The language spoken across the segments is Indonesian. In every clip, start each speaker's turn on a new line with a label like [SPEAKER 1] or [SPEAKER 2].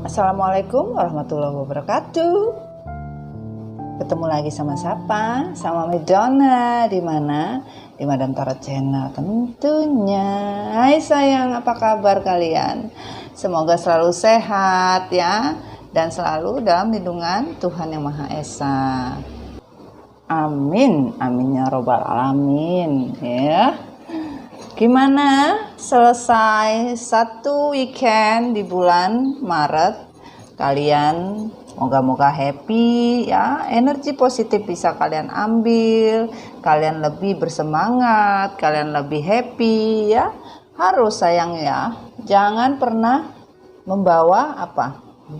[SPEAKER 1] Assalamualaikum warahmatullahi wabarakatuh. Ketemu lagi sama siapa? Sama Medona. Di mana? Di Madam Tarot Channel tentunya. Hai sayang, apa kabar kalian? Semoga selalu sehat ya, dan selalu dalam lindungan Tuhan Yang Maha Esa. Amin, amin ya robbal alamin ya. Gimana selesai satu weekend di bulan Maret? Kalian moga-moga happy ya, energi positif bisa kalian ambil, kalian lebih bersemangat, kalian lebih happy ya. Harus sayang ya, jangan pernah membawa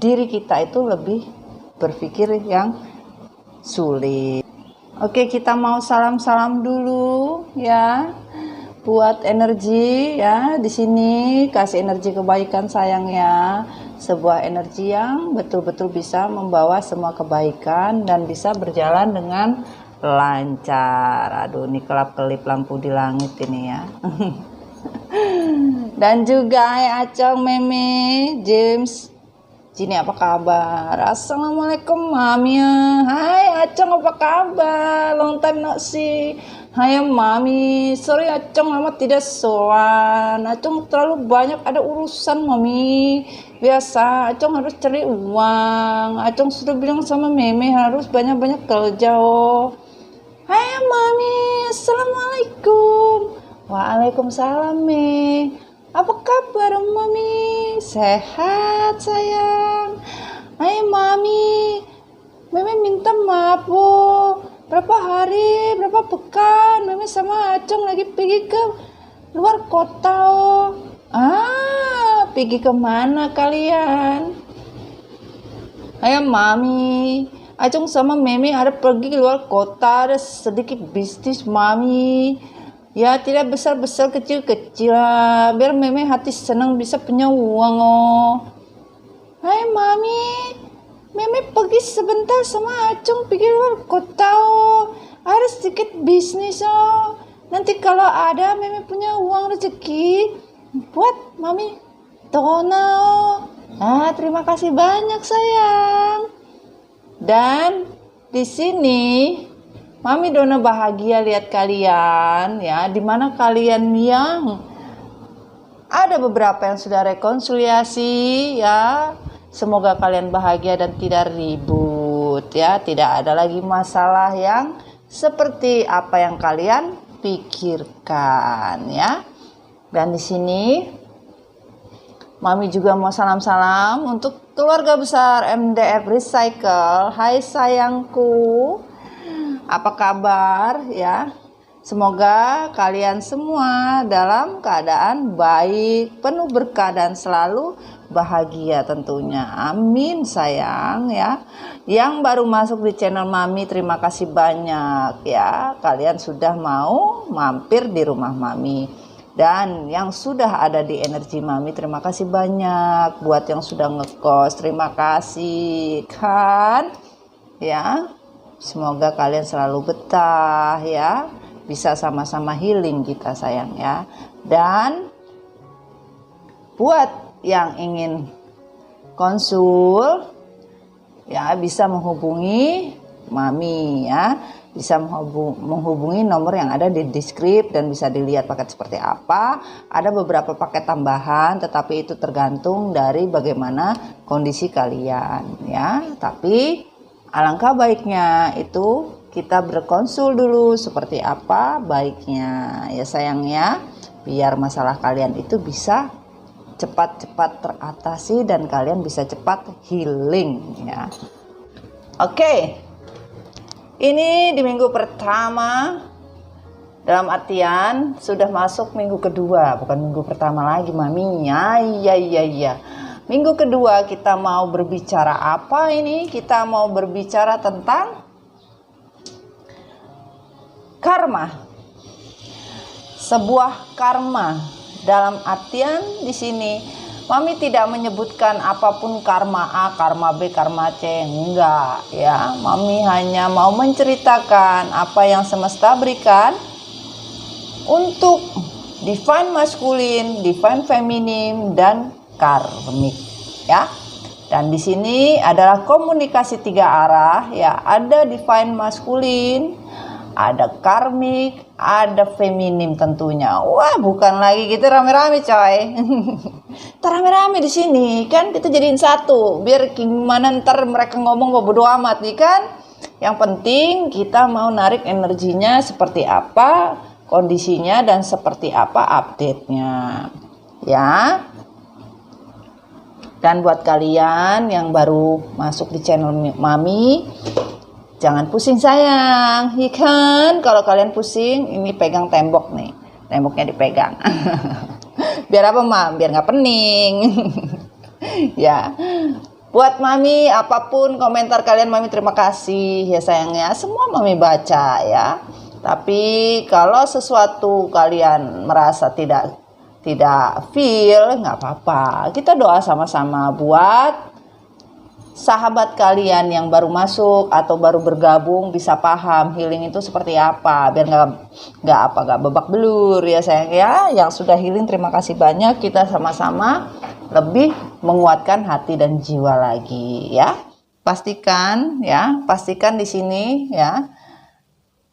[SPEAKER 1] diri kita itu lebih berpikir yang sulit. Oke, kita mau salam-salam dulu ya. Buat energi ya, di sini kasih energi kebaikan sayang ya. Sebuah energi yang betul-betul bisa membawa semua kebaikan dan bisa berjalan dengan lancar. Aduh, ini kelap-kelip lampu di langit ini ya. Dan juga Acong, Meme, James, Jini apa kabar? Assalamualaikum Mami. Hai Acong, apa kabar? Long time no see. Hai Mami, sorry Acong lama tidak soan. Acong terlalu banyak ada urusan Mami. Biasa Acong harus cari uang. Acong sudah bilang sama Meme harus banyak-banyak kerja oh. Hai Mami, Assalamualaikum. Waalaikumsalam Me. Apa kabar Mami? Sehat sayang. Hai Mami, Meme minta maaf oh. Berapa hari, berapa pekan Meme sama Acong lagi pergi ke luar kota oh. Pergi kemana kalian? Hai Mami, Acong sama Meme ada pergi ke luar kota, ada sedikit bisnis Mami. Ya tidak besar-besar, kecil-kecil lah, biar Meme hati senang bisa punya uang oh. Hai Mami, Meme pergi sebentar sama Acong pergi luar kota oh. Ada sedikit bisnis oh. Nanti kalau ada Meme punya uang rezeki buat Mami Tona oh. Terima kasih banyak sayang. Dan di sini Mami Dona bahagia lihat kalian ya, dimana kalian yang ada beberapa yang sudah rekonsiliasi ya. Semoga kalian bahagia dan tidak ribut ya, tidak ada lagi masalah yang seperti apa yang kalian pikirkan ya. Dan di sini Mami juga mau salam-salam untuk keluarga besar MDF Recycle. Hai sayangku, apa kabar ya? Semoga kalian semua dalam keadaan baik, penuh berkah dan selalu bahagia tentunya. Amin sayang ya. Yang baru masuk di channel Mami, terima kasih banyak ya. Kalian sudah mau mampir di rumah Mami. Dan yang sudah ada di energi Mami, terima kasih banyak. Buat yang sudah ngekos, terima kasih kan ya. Semoga kalian selalu betah ya. Bisa sama-sama healing kita sayang ya. Dan buat yang ingin konsul ya, bisa menghubungi Mami ya. Bisa menghubungi nomor yang ada di deskripsi dan bisa dilihat paket seperti apa. Ada beberapa paket tambahan, tetapi itu tergantung dari bagaimana kondisi kalian ya. Tapi alangkah baiknya itu kita berkonsul dulu seperti apa baiknya ya sayangnya, biar masalah kalian itu bisa cepat-cepat teratasi dan kalian bisa cepat healing ya. Oke, ini di minggu pertama, dalam artian sudah masuk minggu kedua, bukan minggu pertama lagi Mami ya. Iya. Minggu kedua kita mau berbicara apa ini? Kita mau berbicara tentang karma. Sebuah karma dalam artian di sini Mami tidak menyebutkan apapun karma A, karma B, karma C, enggak ya. Mami hanya mau menceritakan apa yang semesta berikan untuk divine maskulin, divine feminin dan karmik ya. Dan di sini adalah komunikasi 3 arah ya, ada divine maskulin, ada karmik, ada feminim tentunya. Wah, bukan lagi gitu rame-rame coy. Kita rame-rame di sini kan, kita jadiin satu. Biar gimana ntar mereka ngomong bodo amat nih kan. Yang penting kita mau narik energinya seperti apa, kondisinya dan seperti apa update-nya. Ya. Dan buat kalian yang baru masuk di channel Mami, jangan pusing sayang, ya kan? Kalau kalian pusing, ini pegang tembok nih, temboknya dipegang. Biar apa Mam? Biar nggak pening. Ya, buat Mami apapun komentar kalian Mami terima kasih ya sayangnya. Semua Mami baca ya. Tapi kalau sesuatu kalian merasa tidak feel, nggak apa-apa. Kita doa sama-sama buat sahabat kalian yang baru masuk atau baru bergabung bisa paham healing itu seperti apa, biar nggak babak belur ya sayang ya. Yang sudah healing terima kasih banyak, kita sama-sama lebih menguatkan hati dan jiwa lagi ya. Pastikan di sini ya,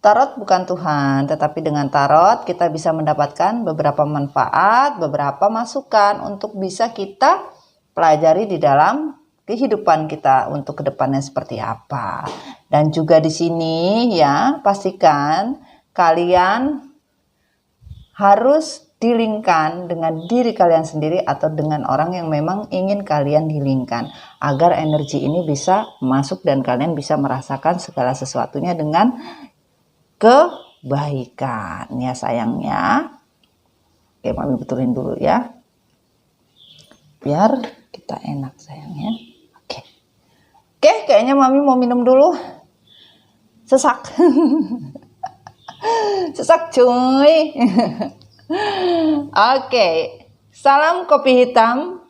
[SPEAKER 1] tarot bukan Tuhan, tetapi dengan tarot kita bisa mendapatkan beberapa manfaat, beberapa masukan untuk bisa kita pelajari di dalam kehidupan kita untuk kedepannya seperti apa. Dan juga di sini ya, pastikan kalian harus dilingkan dengan diri kalian sendiri atau dengan orang yang memang ingin kalian dilingkan, agar energi ini bisa masuk dan kalian bisa merasakan segala sesuatunya dengan kebaikan ya sayangnya. Oke, Mami betulin dulu ya, biar kita enak sayangnya. Oke, kayaknya Mami mau minum dulu. Sesak. Sesak cuy. Oke, salam kopi hitam,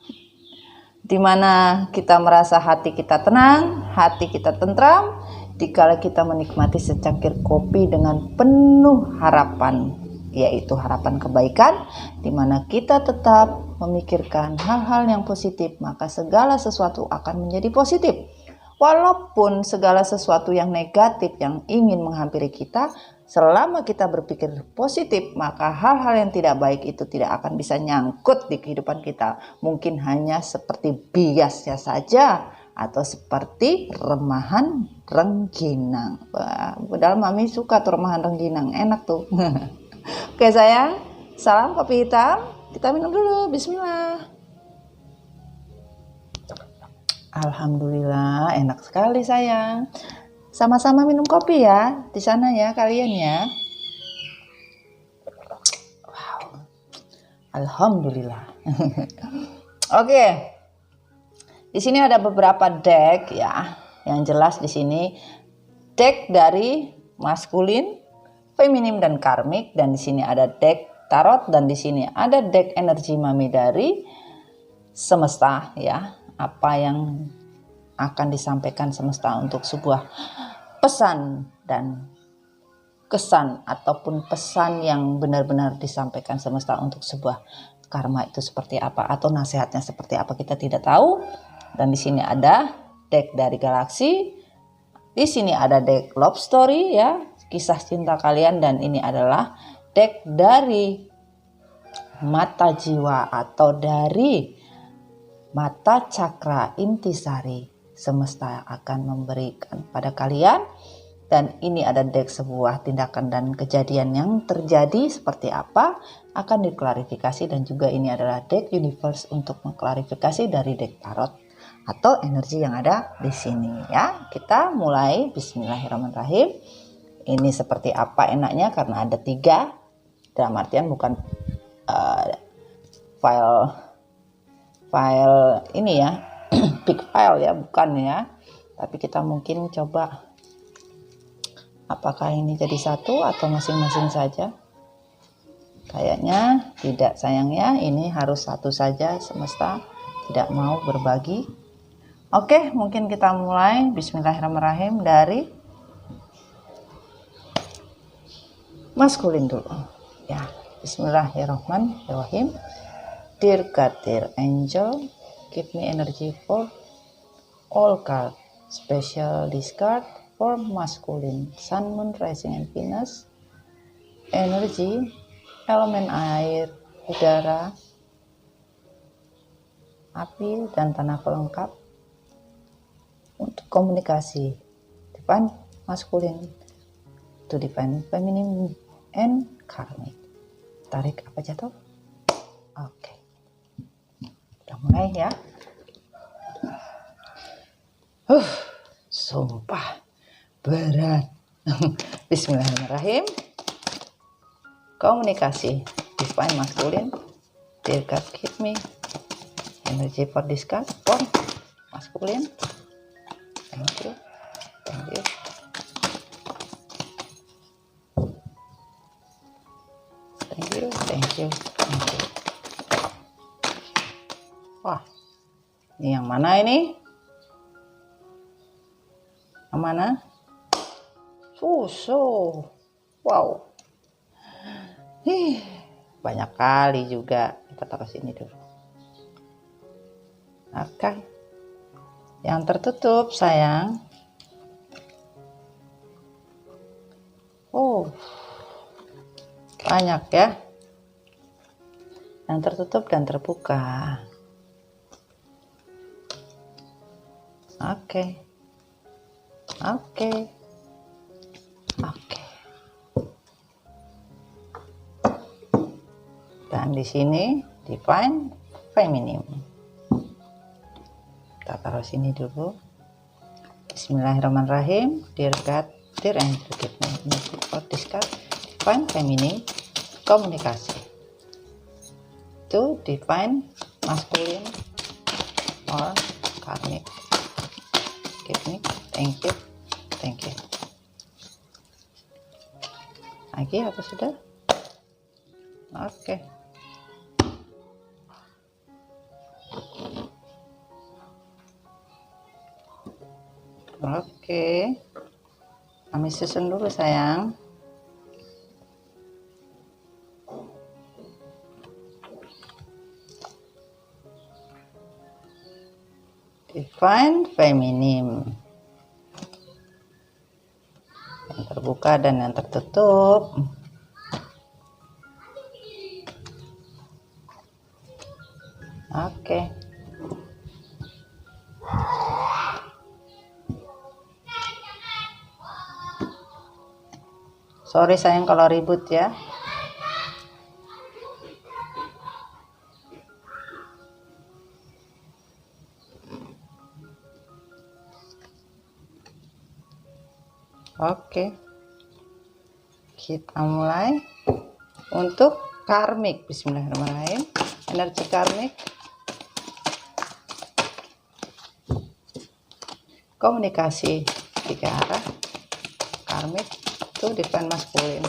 [SPEAKER 1] dimana kita merasa hati kita tenang, hati kita tentram, dikala kita menikmati secangkir kopi dengan penuh harapan, yaitu harapan kebaikan, di mana kita tetap memikirkan hal-hal yang positif, maka segala sesuatu akan menjadi positif. Walaupun segala sesuatu yang negatif yang ingin menghampiri kita, selama kita berpikir positif, maka hal-hal yang tidak baik itu tidak akan bisa nyangkut di kehidupan kita. Mungkin hanya seperti biasnya saja, atau seperti remahan rengginang. Wah, padahal Mami suka tuh remahan rengginang, enak tuh. Oke sayang, salam kopi hitam. Kita minum dulu, bismillah. Alhamdulillah, enak sekali sayang. Sama-sama minum kopi ya, di sana ya kalian ya. Wow, alhamdulillah. Oke. Di sini ada beberapa deck ya. Yang jelas di sini deck dari maskulin, feminim dan karmik, dan di sini ada deck tarot, dan di sini ada deck energi Mami dari semesta ya. Apa yang akan disampaikan semesta untuk sebuah pesan dan kesan ataupun pesan yang benar-benar disampaikan semesta untuk sebuah karma itu seperti apa atau nasihatnya seperti apa kita tidak tahu. Dan di sini ada deck dari galaksi, di sini ada deck love story ya, kisah cinta kalian, dan ini adalah deck dari mata jiwa atau dari mata cakra intisari. Semesta akan memberikan pada kalian, dan ini ada deck sebuah tindakan dan kejadian yang terjadi seperti apa akan diklarifikasi, dan juga ini adalah deck universe untuk mengklarifikasi dari deck tarot atau energi yang ada di sini ya. Kita mulai, bismillahirrahmanirrahim. Ini seperti apa enaknya, karena ada 3, dalam artian bukan file ini ya, big file ya, bukan ya, tapi kita mungkin coba apakah ini jadi satu atau masing-masing saja. Kayaknya tidak sayangnya, ini harus satu saja, semesta tidak mau berbagi. Oke, mungkin kita mulai, bismillahirrahmanirrahim, dari maskulin dulu ya. Bismillahirrahmanirrahim. Dear God, dear angel, give me energy for All card. Special discard for masculine. Sun, Moon, Rising, and Venus. Energi. Elemen air, udara, api, dan tanah pelengkap. Untuk komunikasi. Divine masculine. To divine feminine and karmic. Tarik apa jatuh? Oke. Udah mulai ya. Sumpah berat. Bismillahirrahmanirrahim. Komunikasi. Divine masculine. Dear God, give me energy for this card for masculine. Thank you. Thank you. Thank you. Thank you. Thank you. Wah, ini yang mana ini? Yang mana? Susu. Wow. Banyak kali juga. Kita taruh sini dulu. Oke. Yang tertutup, sayang. Oh. Banyak ya. Yang tertutup dan terbuka. Oke. Oke. Oke. Dan di sini divine feminine. Kita taruh sini dulu. Bismillahirrahmanirrahim. Dear God, dear angel, give me energy for this card. Divine feminine, komunikasi. To divine masculine or karmic. Give me. Thank you. Thank you. Lagi apa sudah? Oke. Oke. Kami susun dulu, sayang. Divine feminine. Yang terbuka dan yang tertutup. Oke. Sorry sayang kalau ribut ya. Oke. Kita mulai untuk karmik. Bismillahirrahmanirrahim. Energi karmik. Komunikasi 3 arah. Karmik itu divine masculine.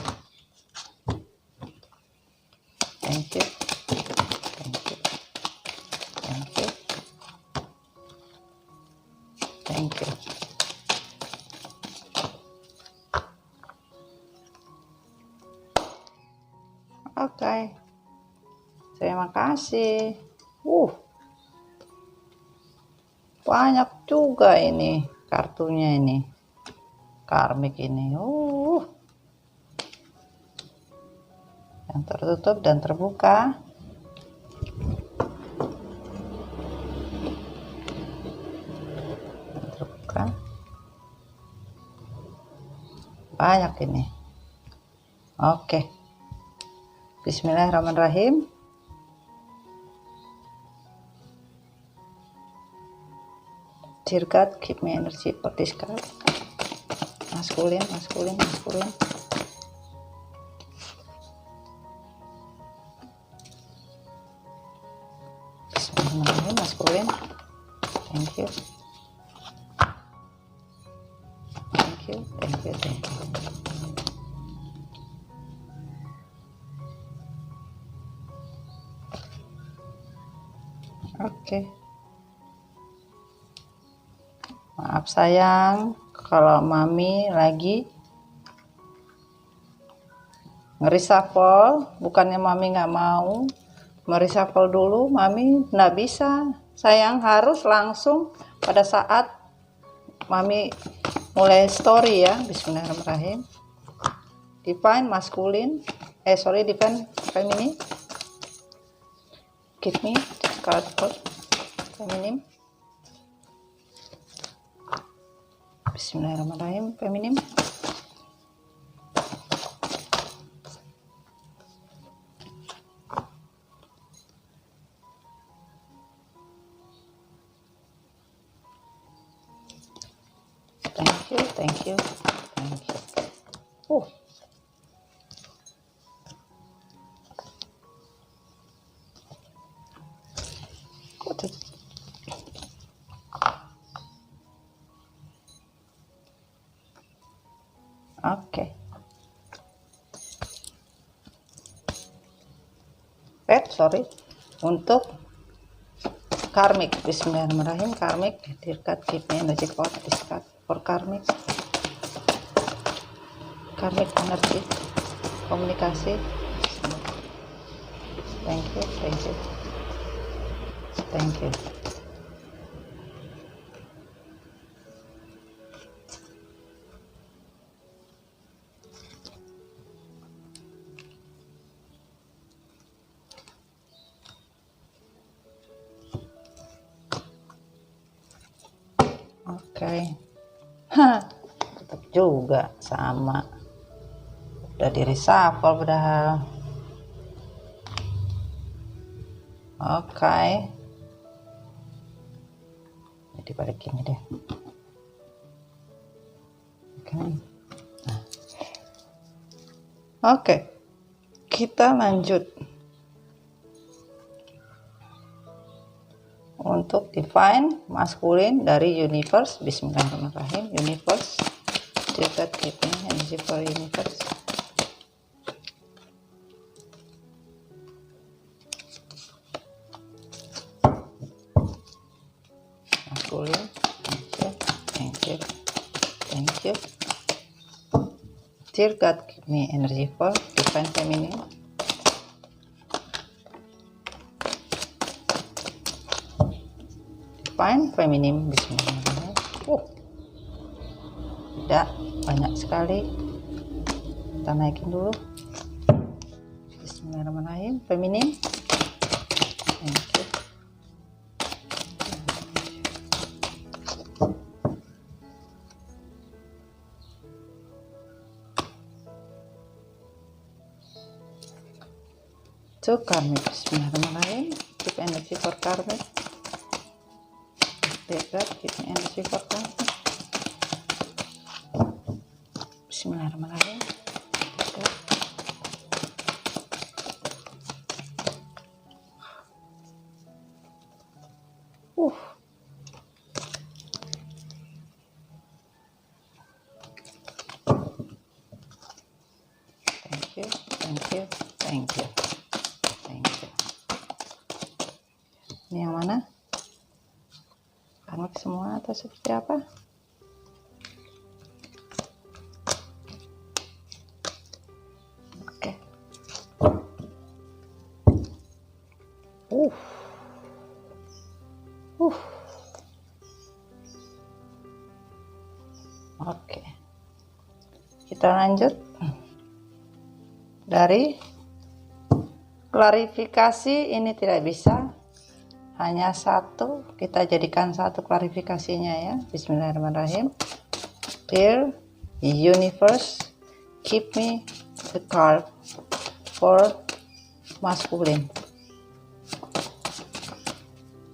[SPEAKER 1] Thank you. Thank you. Thank you. Thank you. Oke. Terima kasih. Banyak juga ini kartunya ini. Karmik ini. Yang tertutup dan terbuka. Terbuka. Banyak ini. Oke. Bismillahirrahmanirrahim. Dear God, give me energy for this card. Maskulin, maskulin, maskulin. Bismillahirrahmanirrahim, maskulin. Thank you. Thank you, thank you, thank you. Oke. Maaf sayang, kalau mami lagi ngereshuffle, bukannya mami nggak mau mereshuffle dulu, mami nggak bisa. Sayang harus langsung pada saat mami mulai story ya. Bismillahirrahmanirrahim. Divine masculine, divine feminine. Give me card for feminine. Bismillahirrahmanirrahim. Feminine. Thank you. Oke. Sorry. Untuk karmic, bismillahirrahmanirrahim. Karmic, dirkat give me energy for this card for karmic. Karmic energy, komunikasi. Thank you. Oke. Tetap juga sama. Udah di reshuffle padahal. Oke. Jadi balik ini deh. Oke. Kita lanjut. Untuk divine masculine dari universe. Bismillahirrahmanirrahim. Universe. Juga keeping energy for universe. Masculine. Thank you. Dear God, give me energy for divine feminine. Divine feminine. Bismillahirrahmanirrahim. Tidak banyak sekali. Kita naikin dulu. Bismillahirrahmanirrahim. Feminine. Thank you. To karmic. Bismillahirrahmanirrahim. Keep energy for karmic. Keep energy for karmic. Bismillahirrahmanirrahim. Thank you. Ini yang mana? Karmik semua atau seperti apa? Oke. Oke. Kita lanjut. Dari klarifikasi ini tidak bisa, hanya satu, kita jadikan satu klarifikasinya ya. Bismillahirrahmanirrahim. Dear universe, give me the card for masculine,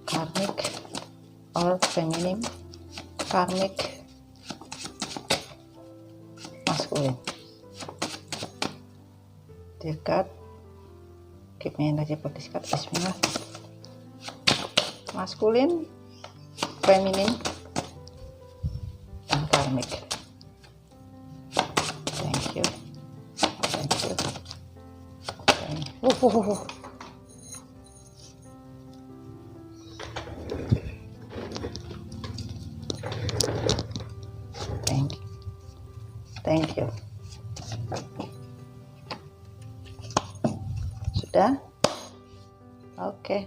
[SPEAKER 1] karmic or feminine. Karmic masculine. Dear God, give me energy for this card. Bismillah. Masculine, feminine, dan karmic. Thank you. Thank you. Sudah? Oke.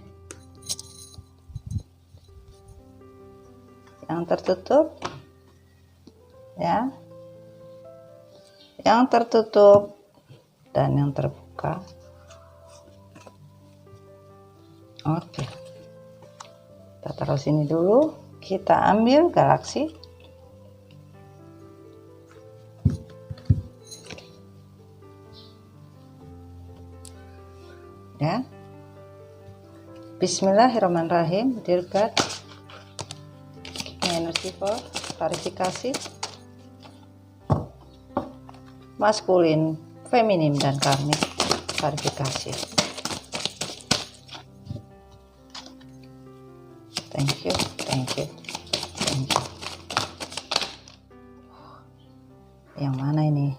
[SPEAKER 1] yang tertutup ya, yang tertutup dan yang terbuka. Oke, kita taruh sini dulu. Kita ambil galaksi. Ya. Bismillahirrahmanirrahim. Dear God, energy for klarifikasi maskulin, feminim, dan karmik. Klarifikasi. Thank you, thank you, thank you. Yang mana ini?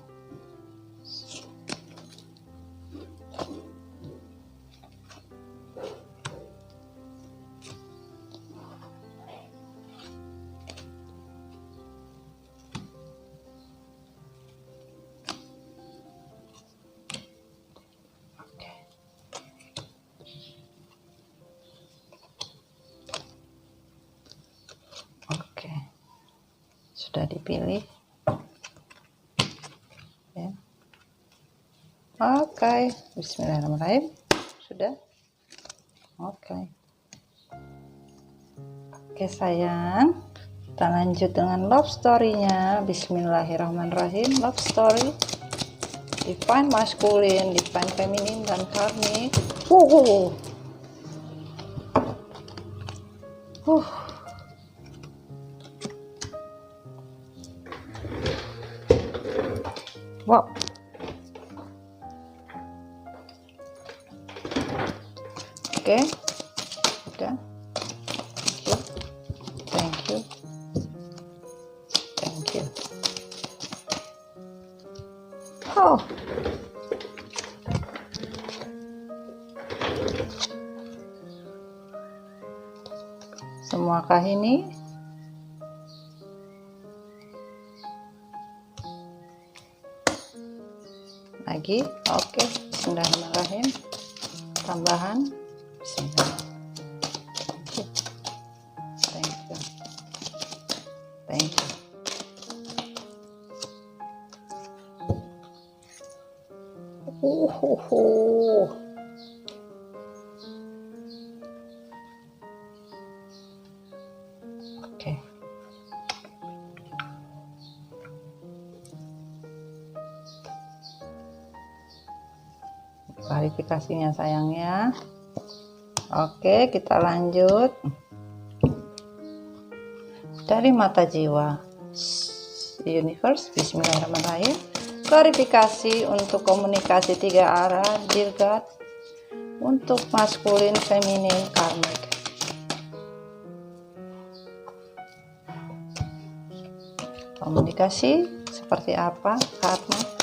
[SPEAKER 1] Oke, sudah dipilih ya. Oke, bismillahirrahmanirrahim. Sudah. Oke, sayang, kita lanjut dengan love story-nya. Bismillahirrahmanirrahim. Love story, divine masculine, divine feminine, dan karmik. Wow. Oke. Udah. Thank you. Thank you. Oh. Semuakah ini? Lagi. Oke, bismillahirrahmanirrahim. Tambahan. Bismillahirrahmanirrahim. Thank you. Thank you. Oke. Klarifikasinya sayang ya. Oke, kita lanjut. Dari mata jiwa universe, bismillahirrahmanirrahim. Klarifikasi untuk komunikasi 3 arah, dear God, untuk maskulin, feminin, karmik. Komunikasi seperti apa? Karma.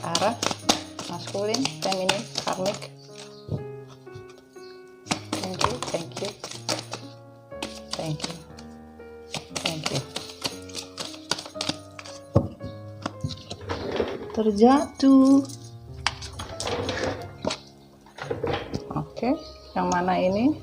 [SPEAKER 1] Arah maskulin, feminin, karmik. Thank you, thank you, thank you, thank you. Terjatuh. Oke, yang mana ini?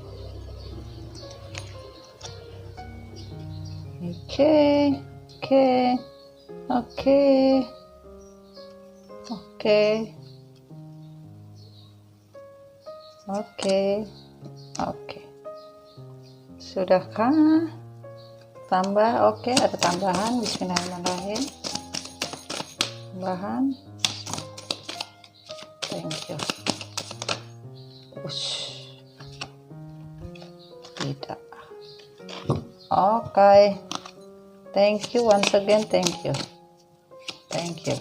[SPEAKER 1] Oke. Sudahkah? Tambah. Oke, ada tambahan. Bismillahirrahmanirrahim. Tambahan. Thank you. Tidak. Oke. Thank you once again. Thank you. Thank you.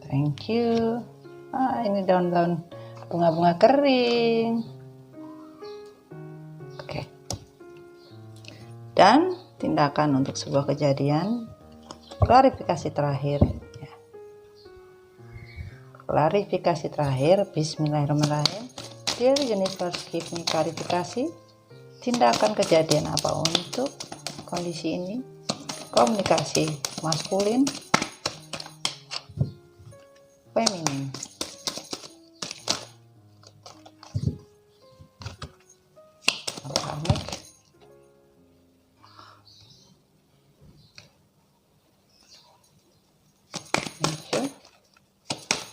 [SPEAKER 1] Thank you. Ini daun-daun bunga-bunga kering. Oke. Dan tindakan untuk sebuah kejadian. Klarifikasi terakhir. Ya. Klarifikasi terakhir. Bismillahirrahmanirrahim. Dear universe, give me klarifikasi. Tindakan kejadian apa untuk kondisi ini? Komunikasi maskulin, feminine. Karmik. Thank you.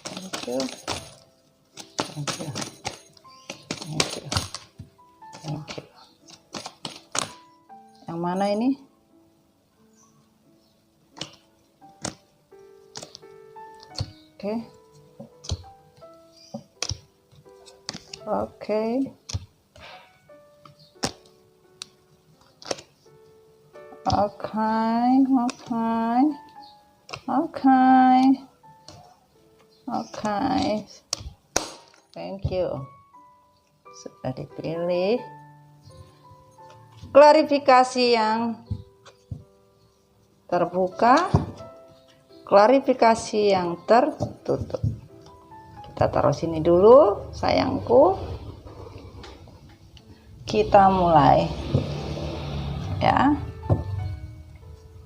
[SPEAKER 1] Thank you. Thank you. Thank you. Thank you. Yang mana ini? Oke. Oke. Oke. Thank you. Sudah dipilih. Klarifikasi yang terbuka, klarifikasi yang tertutup. Kita taruh sini dulu, sayangku. Kita mulai. Ya.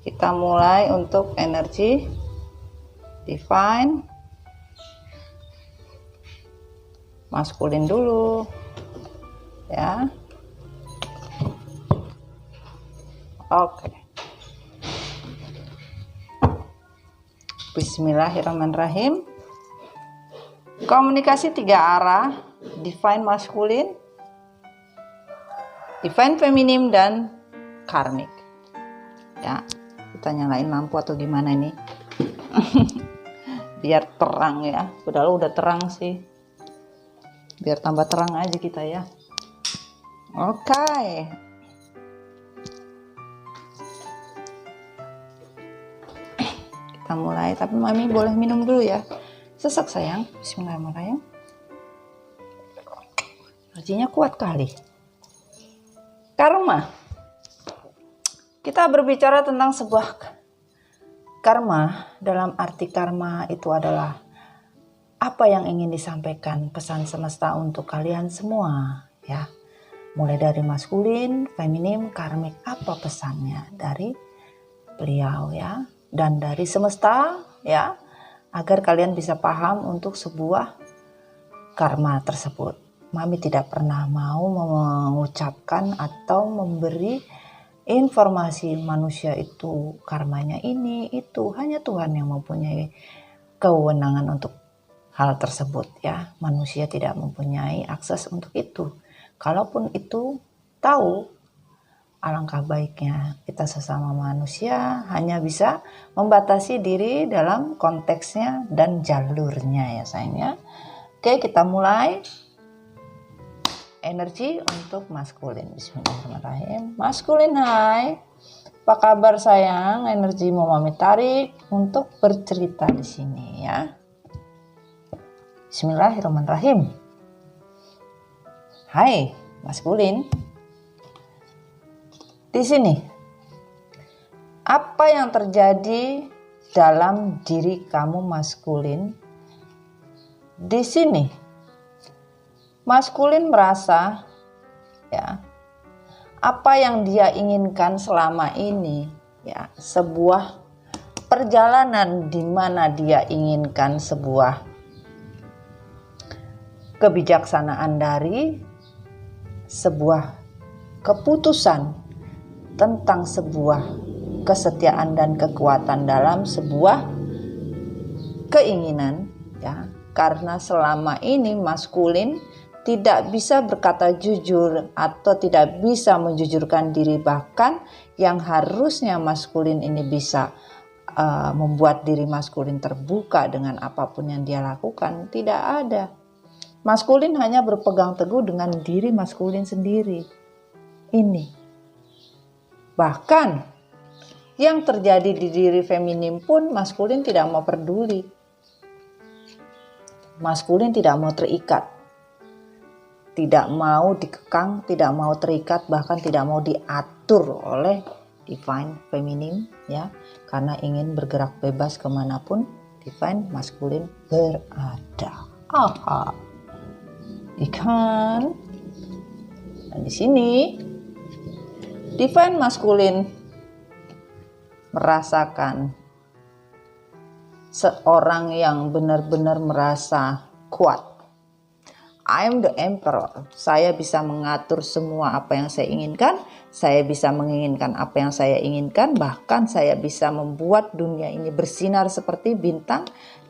[SPEAKER 1] Kita mulai untuk energi divine maskulin dulu. Ya. Oke. Bismillahirrahmanirrahim. Komunikasi 3 arah, divine maskulin, divine feminim, dan karmik. Ya, kita nyalain lampu atau gimana ini? Biar terang ya. Padahal udah terang sih. Biar tambah terang aja kita ya. Oke. Kita mulai, tapi mami boleh minum dulu ya. Sesak sayang. Bismillahirrahmanirrahim. Energinya kuat kali. Karma. Kita berbicara tentang sebuah karma. Dalam arti karma itu adalah apa yang ingin disampaikan, pesan semesta untuk kalian semua ya. Mulai dari maskulin, feminim, karmik, apa pesannya dari beliau ya, dan dari semesta ya, agar kalian bisa paham untuk sebuah karma tersebut. Mami tidak pernah mau mengucapkan atau memberi informasi manusia itu karmanya ini, itu. Hanya Tuhan yang mempunyai kewenangan untuk hal tersebut ya. Manusia tidak mempunyai akses untuk itu. Kalaupun itu tahu, alangkah baiknya kita sesama manusia hanya bisa membatasi diri dalam konteksnya dan jalurnya ya sayangnya. Oke, kita mulai. Energi untuk maskulin. Bismillahirrahmanirrahim. Maskulin, hai. Apa kabar sayang? Energi mau mami tarik untuk bercerita di sini ya. Bismillahirrahmanirrahim. Hai, maskulin. Di sini, apa yang terjadi dalam diri kamu maskulin? Di sini, maskulin merasa ya, apa yang dia inginkan selama ini ya, sebuah perjalanan di mana dia inginkan sebuah kebijaksanaan dari sebuah keputusan tentang sebuah kesetiaan dan kekuatan dalam sebuah keinginan ya. Karena selama ini maskulin tidak bisa berkata jujur atau tidak bisa menjujurkan diri, bahkan yang harusnya maskulin ini bisa membuat diri maskulin terbuka dengan apapun yang dia lakukan, tidak ada. Maskulin hanya berpegang teguh dengan diri maskulin sendiri. Ini. Bahkan yang terjadi di diri feminim pun maskulin tidak mau peduli. Maskulin tidak mau terikat. Tidak mau dikekang, tidak mau terikat, bahkan tidak mau diatur oleh divine feminim ya. Karena ingin bergerak bebas kemanapun divine maskulin berada. Aha. Ikan. Dan di sini divine maskulin merasakan seorang yang benar-benar merasa kuat. I am the emperor. Saya bisa mengatur semua apa yang saya inginkan. Saya bisa menginginkan apa yang saya inginkan. Bahkan saya bisa membuat dunia ini bersinar seperti bintang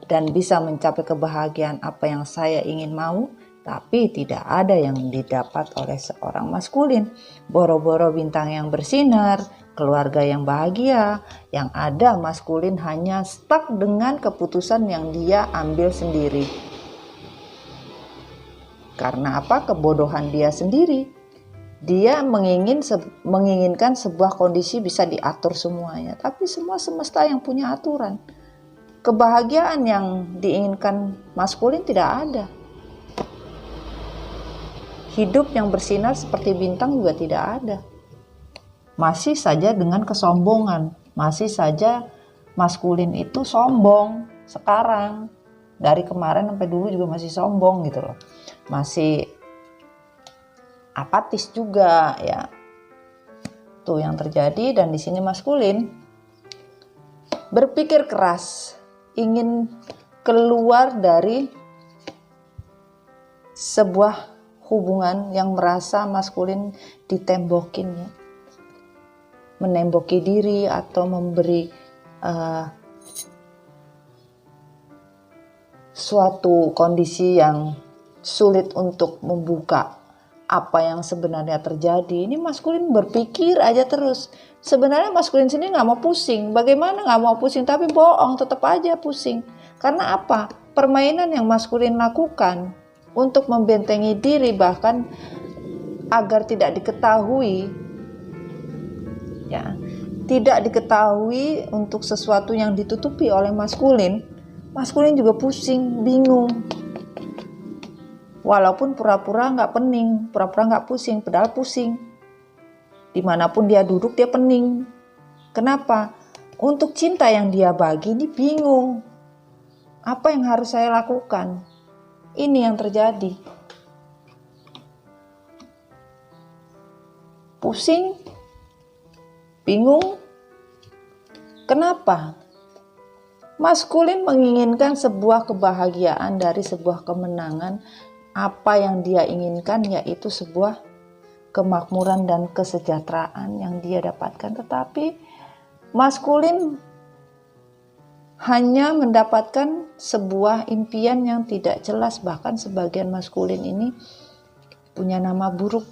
[SPEAKER 1] dan bisa mencapai kebahagiaan apa yang saya ingin mau. Tapi tidak ada yang didapat oleh seorang maskulin. Boro-boro bintang yang bersinar, keluarga yang bahagia. Yang ada maskulin hanya stuck dengan keputusan yang dia ambil sendiri. Karena apa? Kebodohan dia sendiri. Dia menginginkan sebuah kondisi bisa diatur semuanya. Tapi semua semesta yang punya aturan. Kebahagiaan yang diinginkan maskulin tidak ada. Hidup yang bersinar seperti bintang juga tidak ada. Masih saja dengan kesombongan. Masih saja maskulin itu sombong sekarang. Dari kemarin sampai dulu juga masih sombong gitu loh. Masih apatis juga ya. Tuh yang terjadi. Dan di sini maskulin berpikir keras, ingin keluar dari sebuah hubungan yang merasa maskulin ditembokin ya. Menemboki diri atau memberi suatu kondisi yang sulit untuk membuka apa yang sebenarnya terjadi. Ini maskulin berpikir aja terus. Sebenarnya maskulin sini nggak mau pusing. Bagaimana nggak mau pusing? Tapi bohong, tetap aja pusing. Karena apa? Permainan yang maskulin lakukan untuk membentengi diri, bahkan agar tidak diketahui, ya, tidak diketahui untuk sesuatu yang ditutupi oleh maskulin. Maskulin juga pusing, bingung. Walaupun pura-pura nggak pening, pura-pura nggak pusing, padahal pusing. Dimanapun dia duduk dia pening. Kenapa? Untuk cinta yang dia bagi ini bingung. Apa yang harus saya lakukan? Ini yang terjadi. Pusing, bingung. Kenapa? Maskulin menginginkan sebuah kebahagiaan dari sebuah kemenangan. Apa yang dia inginkan yaitu sebuah kemakmuran dan kesejahteraan yang dia dapatkan. Tetapi maskulin hanya mendapatkan sebuah impian yang tidak jelas. Bahkan sebagian maskulin ini punya nama buruk.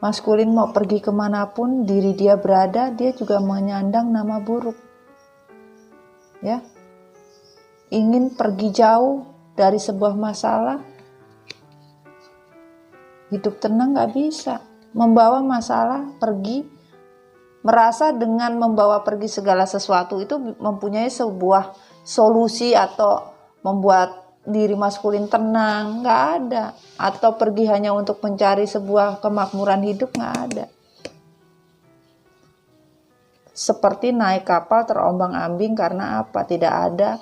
[SPEAKER 1] Maskulin mau pergi kemanapun diri dia berada, dia juga menyandang nama buruk. Ya, ingin pergi jauh dari sebuah masalah, hidup tenang gak bisa. Membawa masalah pergi, merasa dengan membawa pergi segala sesuatu itu mempunyai sebuah solusi atau membuat diri maskulin tenang, gak ada. Atau pergi hanya untuk mencari sebuah kemakmuran hidup, gak ada. Seperti naik kapal terombang-ambing karena apa? Tidak ada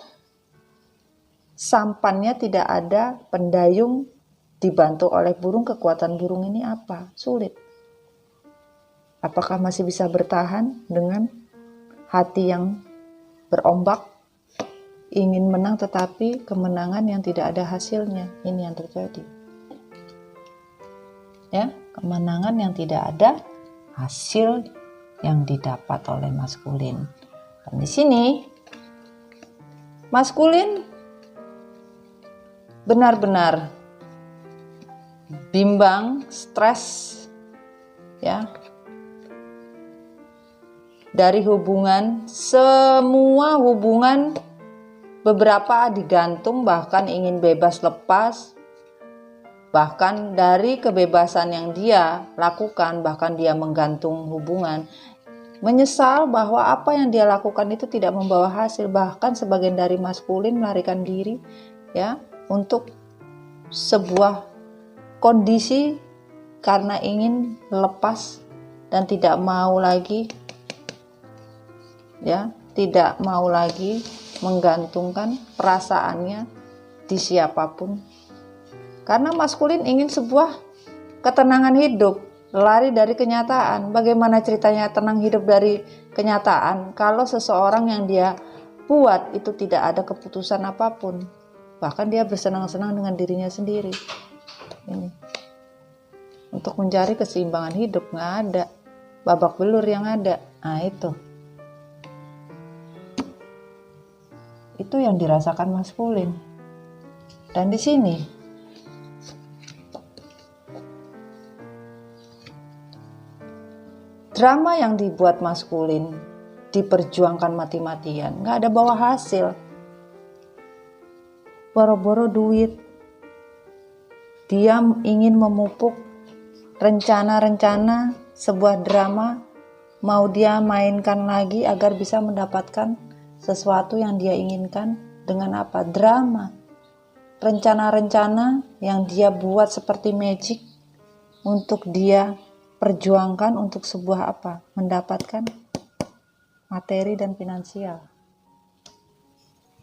[SPEAKER 1] sampannya, tidak ada pendayung dibantu oleh burung. Kekuatan burung ini apa? Sulit. Apakah masih bisa bertahan dengan hati yang berombak, ingin menang tetapi kemenangan yang tidak ada hasilnya? Ini yang terjadi. Ya, kemenangan yang tidak ada hasil yang didapat oleh maskulin. Dan di sini maskulin benar-benar bimbang, stres, ya, dari hubungan. Semua hubungan beberapa digantung, bahkan ingin bebas lepas. Bahkan dari kebebasan yang dia lakukan, bahkan dia menggantung hubungan, menyesal bahwa apa yang dia lakukan itu tidak membawa hasil. Bahkan sebagian dari maskulin melarikan diri ya untuk sebuah kondisi karena ingin lepas dan tidak mau lagi, ya, tidak mau lagi menggantungkan perasaannya di siapapun. Karena maskulin ingin sebuah ketenangan hidup, lari dari kenyataan. Bagaimana ceritanya tenang hidup dari kenyataan kalau seseorang yang dia buat itu tidak ada keputusan apapun. Bahkan dia bersenang-senang dengan dirinya sendiri. Ini. Untuk mencari keseimbangan hidup nggak ada. Babak belur yang ada. Nah itu. Itu yang dirasakan maskulin. Dan di sini drama yang dibuat maskulin diperjuangkan mati-matian, nggak ada bawa hasil. Boro-boro duit. Dia ingin memupuk rencana-rencana sebuah drama, mau dia mainkan lagi agar bisa mendapatkan sesuatu yang dia inginkan. Dengan apa? Drama. Rencana-rencana yang dia buat seperti magic untuk dia perjuangkan untuk sebuah apa? Mendapatkan materi dan finansial.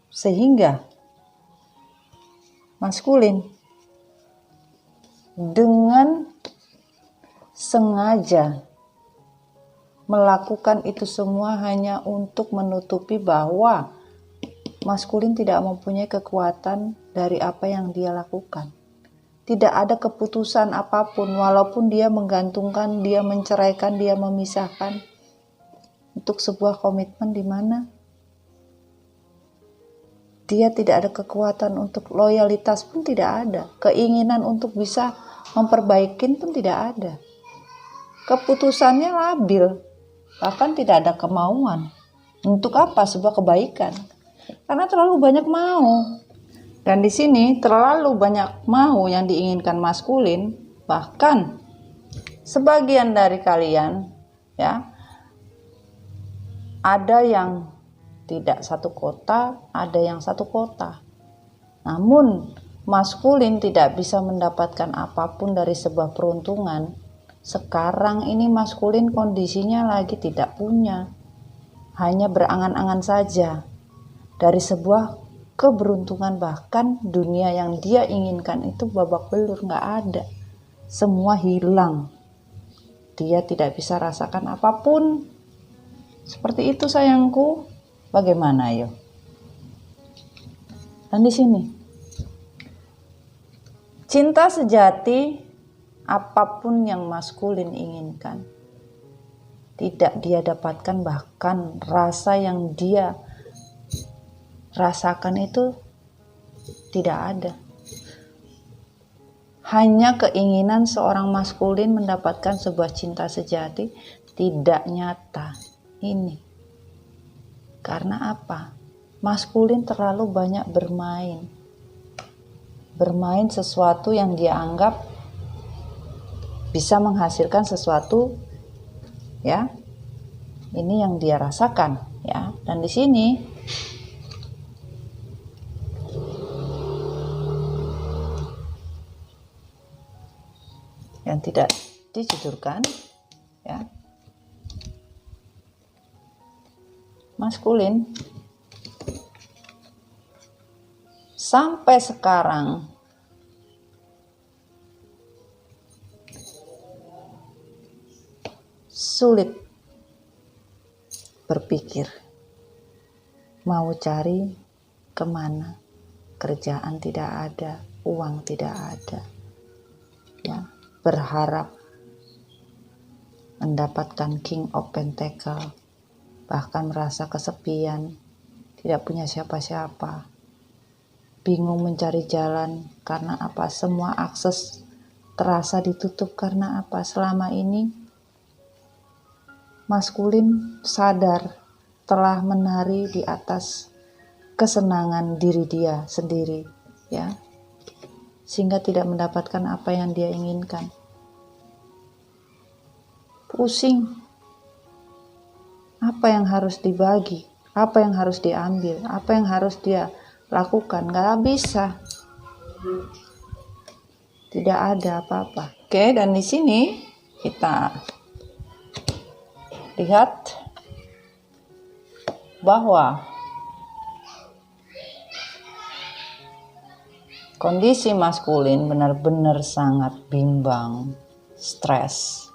[SPEAKER 1] Sehingga maskulin dengan sengaja melakukan itu semua hanya untuk menutupi bahwa maskulin tidak mempunyai kekuatan dari apa yang dia lakukan. Tidak ada keputusan apapun, walaupun dia menggantungkan, dia menceraikan, dia memisahkan untuk sebuah komitmen di mana dia tidak ada kekuatan untuk loyalitas pun tidak ada. Keinginan untuk bisa memperbaiki pun tidak ada. Keputusannya labil. Bahkan tidak ada kemauan. Untuk apa? Sebuah kebaikan. Karena terlalu banyak mau. Dan di sini terlalu banyak mau yang diinginkan maskulin. Bahkan sebagian dari kalian ya ada yang tidak satu kota, ada yang satu kota. Namun, maskulin tidak bisa mendapatkan apapun dari sebuah peruntungan. Sekarang ini maskulin kondisinya lagi tidak punya. Hanya berangan-angan saja. Dari sebuah keberuntungan, bahkan dunia yang dia inginkan itu babak belur, nggak ada. Semua hilang. Dia tidak bisa rasakan apapun. Seperti itu sayangku. Bagaimana ayo? Dan di sini cinta sejati apapun yang maskulin inginkan tidak dia dapatkan, bahkan rasa yang dia rasakan itu tidak ada. Hanya keinginan seorang maskulin mendapatkan sebuah cinta sejati tidak nyata. Ini karena apa? Maskulin terlalu banyak bermain. Bermain sesuatu yang dia anggap bisa menghasilkan sesuatu, ya. Ini yang dia rasakan, ya. Dan di sini yang tidak dijujurkan, ya. Maskulin sampai sekarang sulit berpikir mau cari kemana. Kerjaan tidak ada, uang tidak ada, ya. Berharap mendapatkan King of Pentacle, bahkan merasa kesepian, tidak punya siapa-siapa, bingung mencari jalan. Karena apa? Semua akses terasa ditutup. Karena apa? Selama ini maskulin sadar telah menari di atas kesenangan diri dia sendiri, ya, sehingga tidak mendapatkan apa yang dia inginkan. Pusing. Apa yang harus dibagi, apa yang harus diambil, apa yang harus dia lakukan, gak bisa. Tidak ada apa-apa. Oke, dan di sini kita lihat bahwa kondisi maskulin benar-benar sangat bimbang, stres.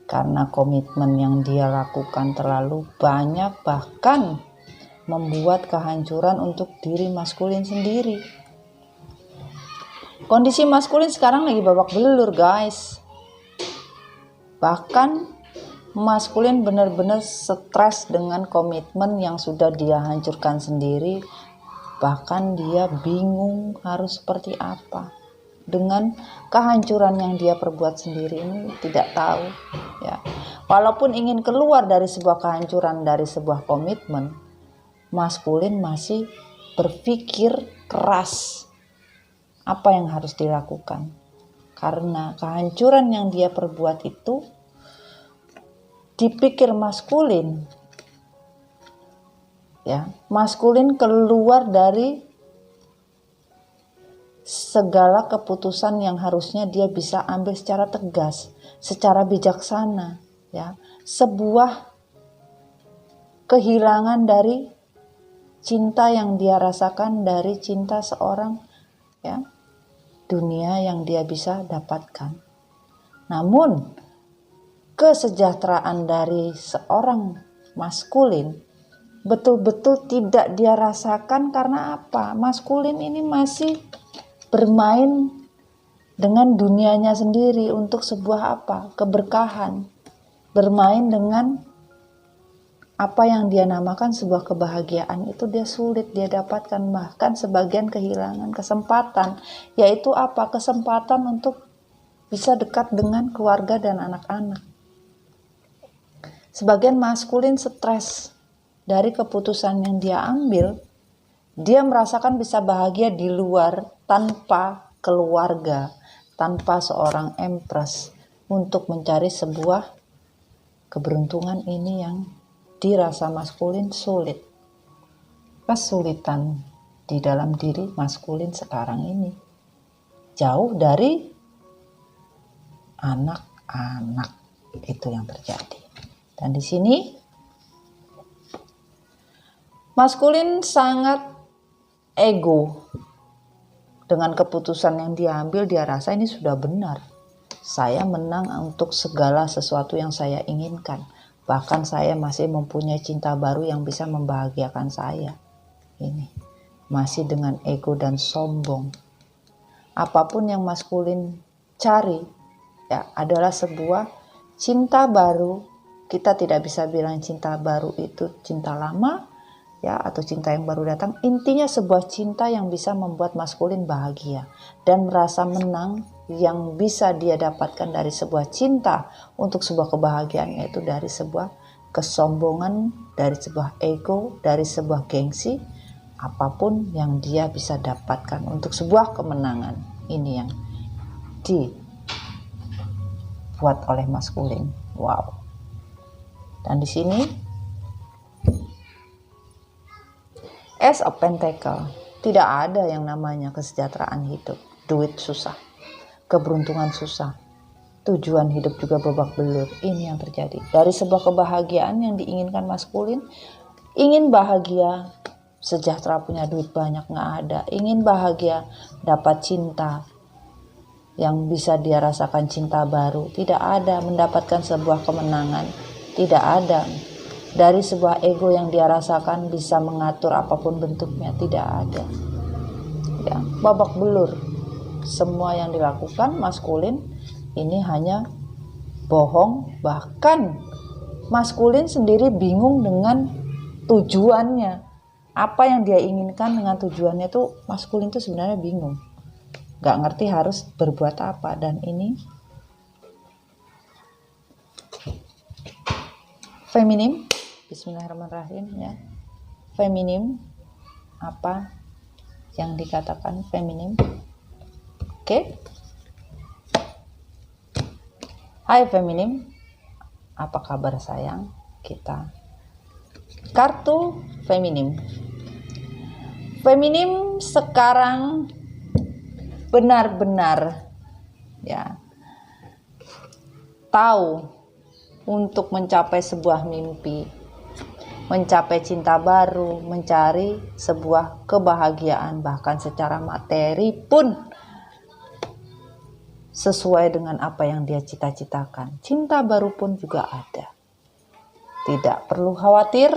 [SPEAKER 1] Karena komitmen yang dia lakukan terlalu banyak, bahkan membuat kehancuran untuk diri maskulin sendiri. Kondisi maskulin sekarang lagi babak belur, guys. Bahkan maskulin benar-benar stres dengan komitmen yang sudah dia hancurkan sendiri. Bahkan dia bingung harus seperti apa. Dengan kehancuran yang dia perbuat sendiri ini, tidak tahu. Ya. Walaupun ingin keluar dari sebuah kehancuran, dari sebuah komitmen, maskulin masih berpikir keras apa yang harus dilakukan. Karena kehancuran yang dia perbuat itu dipikir maskulin. Ya, maskulin keluar dari segala keputusan yang harusnya dia bisa ambil secara tegas, secara bijaksana, ya. Sebuah kehilangan dari cinta yang dia rasakan, dari cinta seorang, ya, dunia yang dia bisa dapatkan. Namun kesejahteraan dari seorang maskulin betul-betul tidak dia rasakan. Karena apa? Maskulin ini masih bermain dengan dunianya sendiri untuk sebuah apa? Keberkahan. Bermain dengan apa yang dia namakan sebuah kebahagiaan itu dia sulit dia dapatkan. Bahkan sebagian kehilangan kesempatan. Yaitu apa? Kesempatan untuk bisa dekat dengan keluarga dan anak-anak. Sebagian maskulin stres dari keputusan yang dia ambil. Dia merasakan bisa bahagia di luar tanpa keluarga, tanpa seorang empress, untuk mencari sebuah keberuntungan ini yang dirasa maskulin sulit. Kesulitan di dalam diri maskulin sekarang ini jauh dari anak-anak, itu yang terjadi. Dan di sini maskulin sangat ego dengan keputusan yang diambil. Dia rasa ini sudah benar, saya menang untuk segala sesuatu yang saya inginkan, bahkan saya masih mempunyai cinta baru yang bisa membahagiakan saya. Ini masih dengan ego dan sombong. Apapun yang maskulin cari, ya, adalah sebuah cinta baru. Kita tidak bisa bilang cinta baru itu cinta lama, ya, atau cinta yang baru datang. Intinya sebuah cinta yang bisa membuat maskulin bahagia dan merasa menang, yang bisa dia dapatkan dari sebuah cinta untuk sebuah kebahagiaan, yaitu dari sebuah kesombongan, dari sebuah ego, dari sebuah gengsi. Apapun yang dia bisa dapatkan untuk sebuah kemenangan, ini yang dibuat oleh maskulin. Wow. Dan di sini Ace of Pentacle, tidak ada yang namanya kesejahteraan hidup. Duit susah, keberuntungan susah, tujuan hidup juga babak belur. Ini yang terjadi. Dari sebuah kebahagiaan yang diinginkan maskulin, ingin bahagia, sejahtera, punya duit banyak, nggak ada. Ingin bahagia, dapat cinta yang bisa dia rasakan, cinta baru, tidak ada. Mendapatkan sebuah kemenangan, tidak ada. Dari sebuah ego yang dia rasakan bisa mengatur apapun bentuknya, tidak ada. Ya, babak belur. Semua yang dilakukan maskulin ini hanya bohong. Bahkan maskulin sendiri bingung dengan tujuannya. Apa yang dia inginkan dengan tujuannya itu, maskulin itu sebenarnya bingung. Gak ngerti harus berbuat apa. Dan ini feminim. Bismillahirrahmanirrahim, ya. Feminim, apa yang dikatakan feminim? Oke. Hai feminim, apa kabar sayang? Kita kartu feminim. Feminim sekarang benar-benar, ya, tahu untuk mencapai sebuah mimpi, mencapai cinta baru, mencari sebuah kebahagiaan, bahkan secara materi pun sesuai dengan apa yang dia cita-citakan. Cinta baru pun juga ada. Tidak perlu khawatir.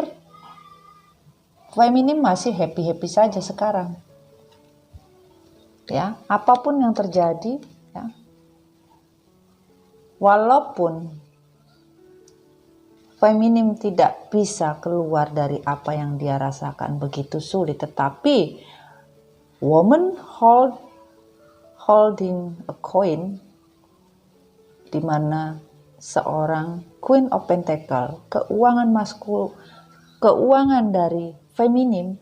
[SPEAKER 1] feminim masih happy-happy saja sekarang. Ya, apapun yang terjadi, ya. Walaupun feminim tidak bisa keluar dari apa yang dia rasakan begitu sulit, tetapi woman holding a coin, di mana seorang Queen of Pentacle, keuangan dari feminim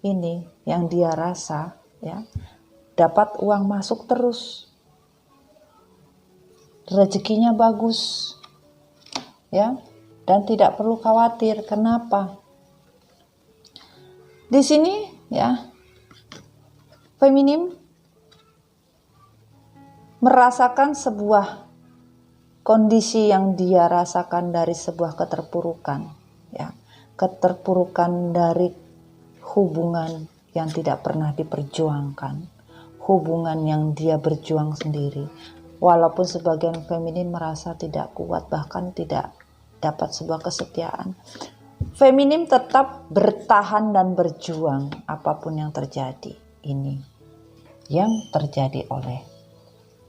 [SPEAKER 1] ini yang dia rasa, ya, dapat uang masuk terus, rezekinya bagus, ya. Dan tidak perlu khawatir. Kenapa? Di sini, ya, feminim merasakan sebuah kondisi yang dia rasakan dari sebuah keterpurukan, ya, keterpurukan dari hubungan yang tidak pernah diperjuangkan, hubungan yang dia berjuang sendiri. Walaupun sebagian feminin merasa tidak kuat, bahkan tidak dapat sebuah kesetiaan, feminim tetap bertahan dan berjuang apapun yang terjadi. Ini yang terjadi oleh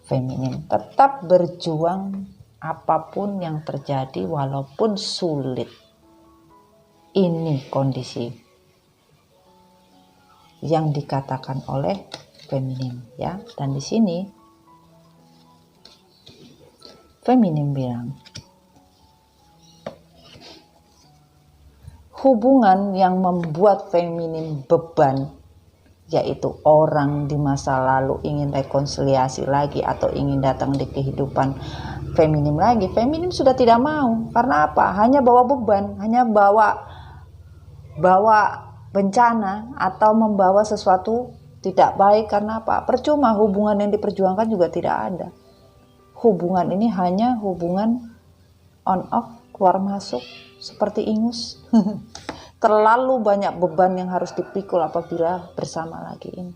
[SPEAKER 1] feminim, tetap berjuang apapun yang terjadi walaupun sulit. Ini kondisi yang dikatakan oleh feminim, ya. Dan di sini feminim bilang, hubungan yang membuat feminim beban, yaitu orang di masa lalu ingin rekonsiliasi lagi atau ingin datang di kehidupan feminim lagi, feminim sudah tidak mau. Karena apa? Hanya bawa beban, hanya bawa bencana atau membawa sesuatu tidak baik. Karena apa? Percuma, hubungan yang diperjuangkan juga tidak ada. Hubungan ini hanya hubungan on off, keluar masuk, seperti ingus. Terlalu banyak beban yang harus dipikul apabila bersama lagi ini.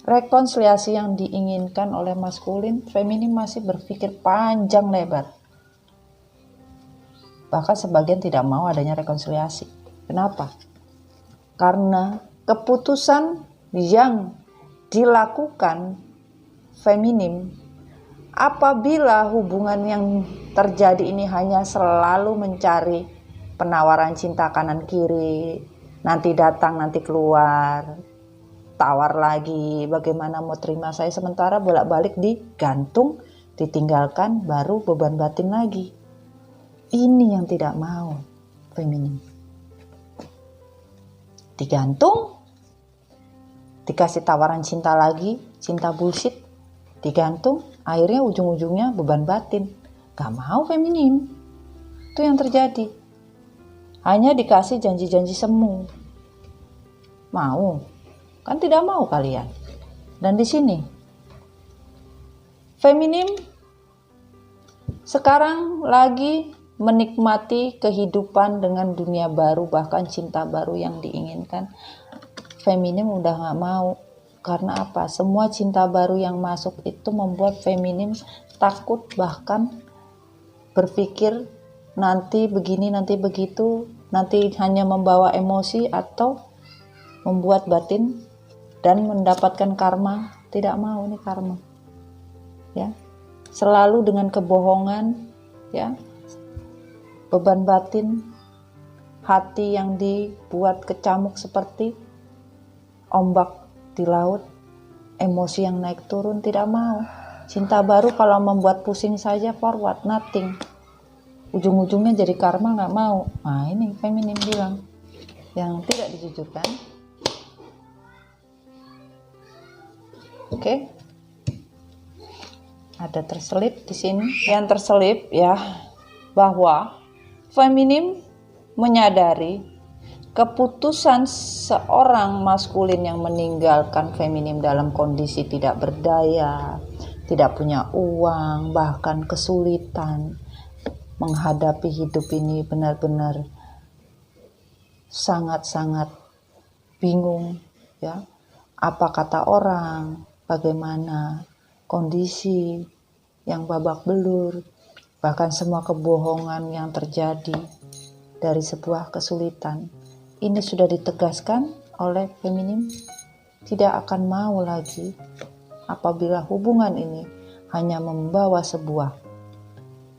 [SPEAKER 1] Rekonsiliasi yang diinginkan oleh maskulin, feminim masih berpikir panjang lebar. Bahkan sebagian tidak mau adanya rekonsiliasi. Kenapa? Karena keputusan yang dilakukan feminim, apabila hubungan yang terjadi ini hanya selalu mencari penawaran cinta kanan kiri, nanti datang nanti keluar, tawar lagi, bagaimana mau terima saya, sementara bolak-balik digantung, ditinggalkan, baru beban batin lagi. Ini yang tidak mau feminim. Digantung, dikasih tawaran cinta lagi, cinta bullshit, digantung, akhirnya ujung-ujungnya beban batin. Gak mau feminim. Itu yang terjadi. Hanya dikasih janji-janji semu. Mau? Kan tidak mau kalian. Dan di sini feminim sekarang lagi menikmati kehidupan dengan dunia baru, bahkan cinta baru yang diinginkan. Feminim udah gak mau. Karena apa? Semua cinta baru yang masuk itu membuat feminim takut, bahkan berpikir nanti begini, nanti begitu, nanti hanya membawa emosi atau membuat batin dan mendapatkan karma. Tidak mau nih karma, ya. Selalu dengan kebohongan, ya. Beban batin, hati yang dibuat kecamuk seperti ombak di laut, emosi yang naik turun, tidak mau. Cinta baru kalau membuat pusing saja, forward, nothing. Ujung-ujungnya jadi karma, nggak mau. Nah ini feminim bilang, yang tidak dijujurkan. Oke. Ada terselip di sini. Yang terselip, ya, bahwa feminim menyadari keputusan seorang maskulin yang meninggalkan feminim dalam kondisi tidak berdaya, tidak punya uang, bahkan kesulitan menghadapi hidup ini, benar-benar sangat-sangat bingung, ya. Apa kata orang, bagaimana kondisi yang babak belur, bahkan semua kebohongan yang terjadi dari sebuah kesulitan. Ini sudah ditegaskan oleh feminim, tidak akan mau lagi apabila hubungan ini hanya membawa sebuah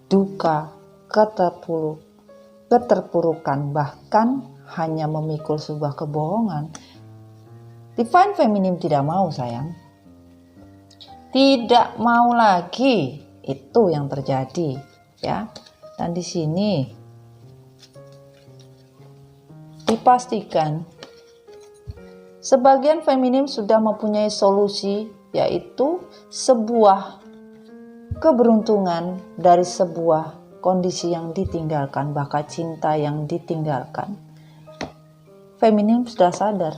[SPEAKER 1] duka, keterpurukan, bahkan hanya memikul sebuah kebohongan. Divine Feminim tidak mau, sayang. Tidak mau lagi, itu yang terjadi, ya. Dan di sini dipastikan sebagian feminim sudah mempunyai solusi, yaitu sebuah keberuntungan dari sebuah kondisi yang ditinggalkan, bahkan cinta yang ditinggalkan. Feminim sudah sadar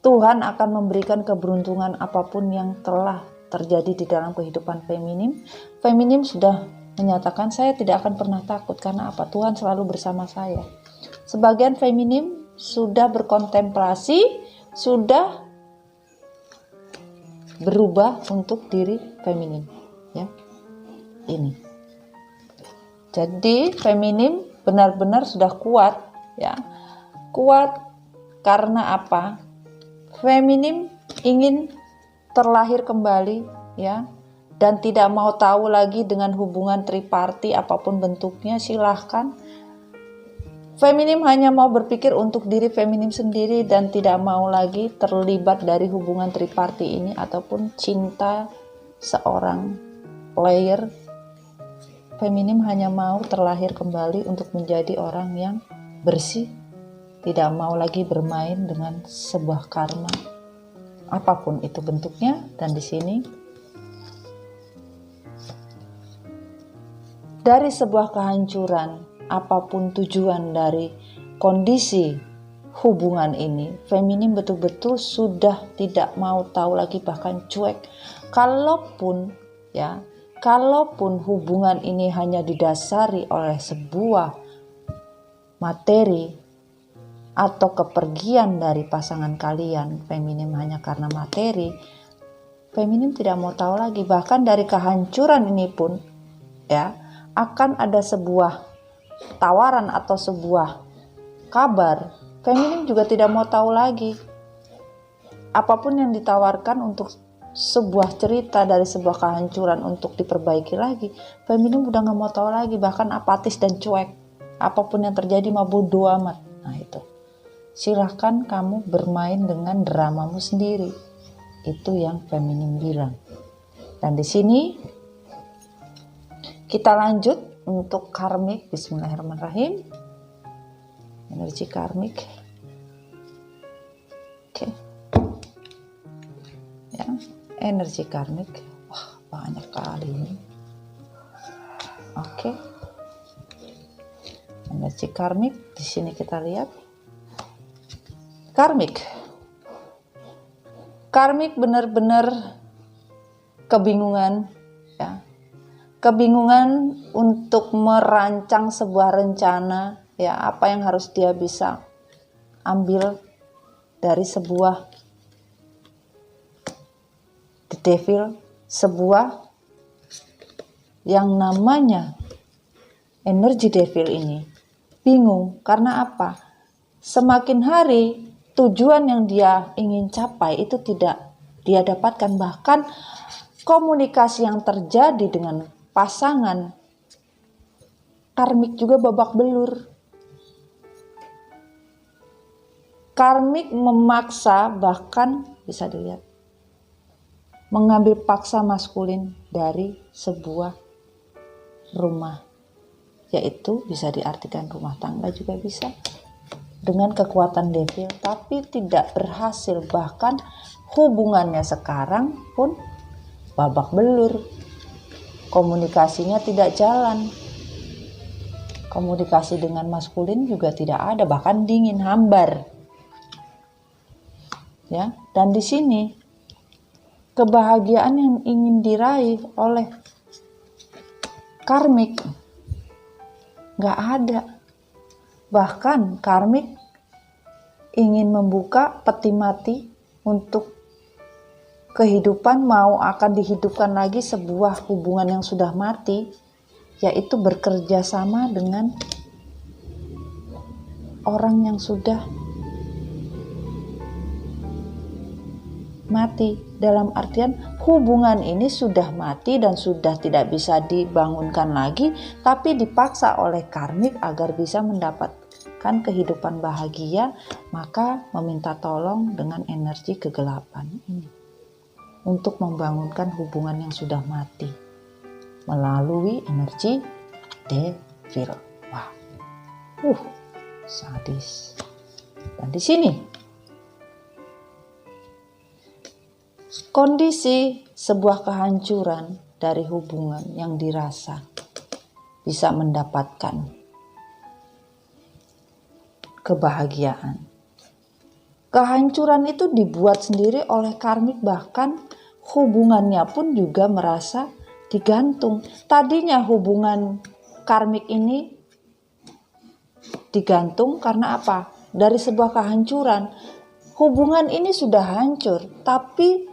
[SPEAKER 1] Tuhan akan memberikan keberuntungan apapun yang telah terjadi di dalam kehidupan feminim. Feminim sudah menyatakan, saya tidak akan pernah takut, karena apa? Tuhan selalu bersama saya. Sebagian feminim sudah berkontemplasi, sudah berubah untuk diri feminim, ya. Ini. Jadi feminim benar-benar sudah kuat, ya. Kuat karena apa? Feminim ingin terlahir kembali, ya, dan tidak mau tahu lagi dengan hubungan triparti apapun bentuknya. Silahkan. Feminim hanya mau berpikir untuk diri feminim sendiri dan tidak mau lagi terlibat dari hubungan triparti ini ataupun cinta seorang player. Feminim hanya mau terlahir kembali untuk menjadi orang yang bersih, tidak mau lagi bermain dengan sebuah karma apapun itu bentuknya. Dan di sini dari sebuah kehancuran, apapun tujuan dari kondisi hubungan ini, feminim betul-betul sudah tidak mau tahu lagi, bahkan cuek. Kalaupun hubungan ini hanya didasari oleh sebuah materi atau kepergian dari pasangan kalian, feminim hanya karena materi, feminim tidak mau tahu lagi. Bahkan dari kehancuran ini pun, ya, akan ada sebuah tawaran atau sebuah kabar, feminim juga tidak mau tahu lagi. Apapun yang ditawarkan untuk sebuah cerita dari sebuah kehancuran untuk diperbaiki lagi, feminim udah gak mau tahu lagi, bahkan apatis dan cuek. Apapun yang terjadi mau bodo amat. Nah itu, silahkan kamu bermain dengan dramamu sendiri. Itu yang feminim bilang. Dan di sini kita lanjut untuk karmik. Bismillahirrahmanirrahim. Energi karmik. Oke. Ya, energi karmik. Wah, banyak kali ini. Oke. Energi karmik di sini kita lihat. Karmik. Karmik benar-benar kebingungan, ya. Kebingungan untuk merancang sebuah rencana, ya, apa yang harus dia bisa ambil dari sebuah the devil, sebuah yang namanya energi devil ini. Bingung karena apa? Semakin hari tujuan yang dia ingin capai itu tidak dia dapatkan, bahkan komunikasi yang terjadi dengan pasangan karmik juga babak belur. Karmik memaksa, bahkan bisa dilihat mengambil paksa maskulin dari sebuah rumah, yaitu bisa diartikan rumah tangga juga bisa, dengan kekuatan devil, tapi tidak berhasil. Bahkan hubungannya sekarang pun babak belur. Komunikasinya tidak jalan. Komunikasi dengan maskulin juga tidak ada, bahkan dingin, hambar. Ya, dan di sini kebahagiaan yang ingin diraih oleh karmik nggak ada. Bahkan karmik ingin membuka peti mati untuk kehidupan, mau akan dihidupkan lagi sebuah hubungan yang sudah mati, yaitu bekerja sama dengan orang yang sudah mati, dalam artian hubungan ini sudah mati dan sudah tidak bisa dibangunkan lagi, tapi dipaksa oleh karmik agar bisa mendapatkan kehidupan bahagia, maka meminta tolong dengan energi kegelapan ini untuk membangunkan hubungan yang sudah mati melalui energi devil. Wah, sadis. Dan di sini kondisi sebuah kehancuran dari hubungan yang dirasa bisa mendapatkan kebahagiaan. Kehancuran itu dibuat sendiri oleh karmik, bahkan hubungannya pun juga merasa digantung. Tadinya hubungan karmik ini digantung karena apa? Dari sebuah kehancuran. Hubungan ini sudah hancur, tapi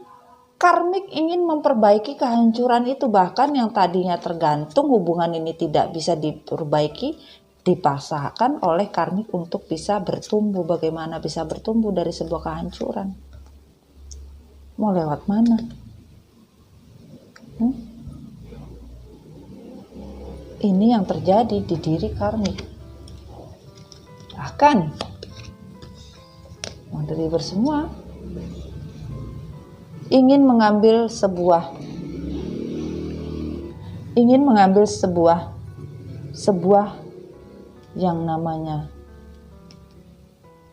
[SPEAKER 1] karmik ingin memperbaiki kehancuran itu. Bahkan yang tadinya tergantung hubungan ini tidak bisa diperbaiki, dipaksakan oleh karmik untuk bisa bertumbuh. Bagaimana bisa bertumbuh dari sebuah kehancuran? Mau lewat mana? Ini yang terjadi di diri karmik. Bahkan Mother bersemua ingin mengambil sebuah yang namanya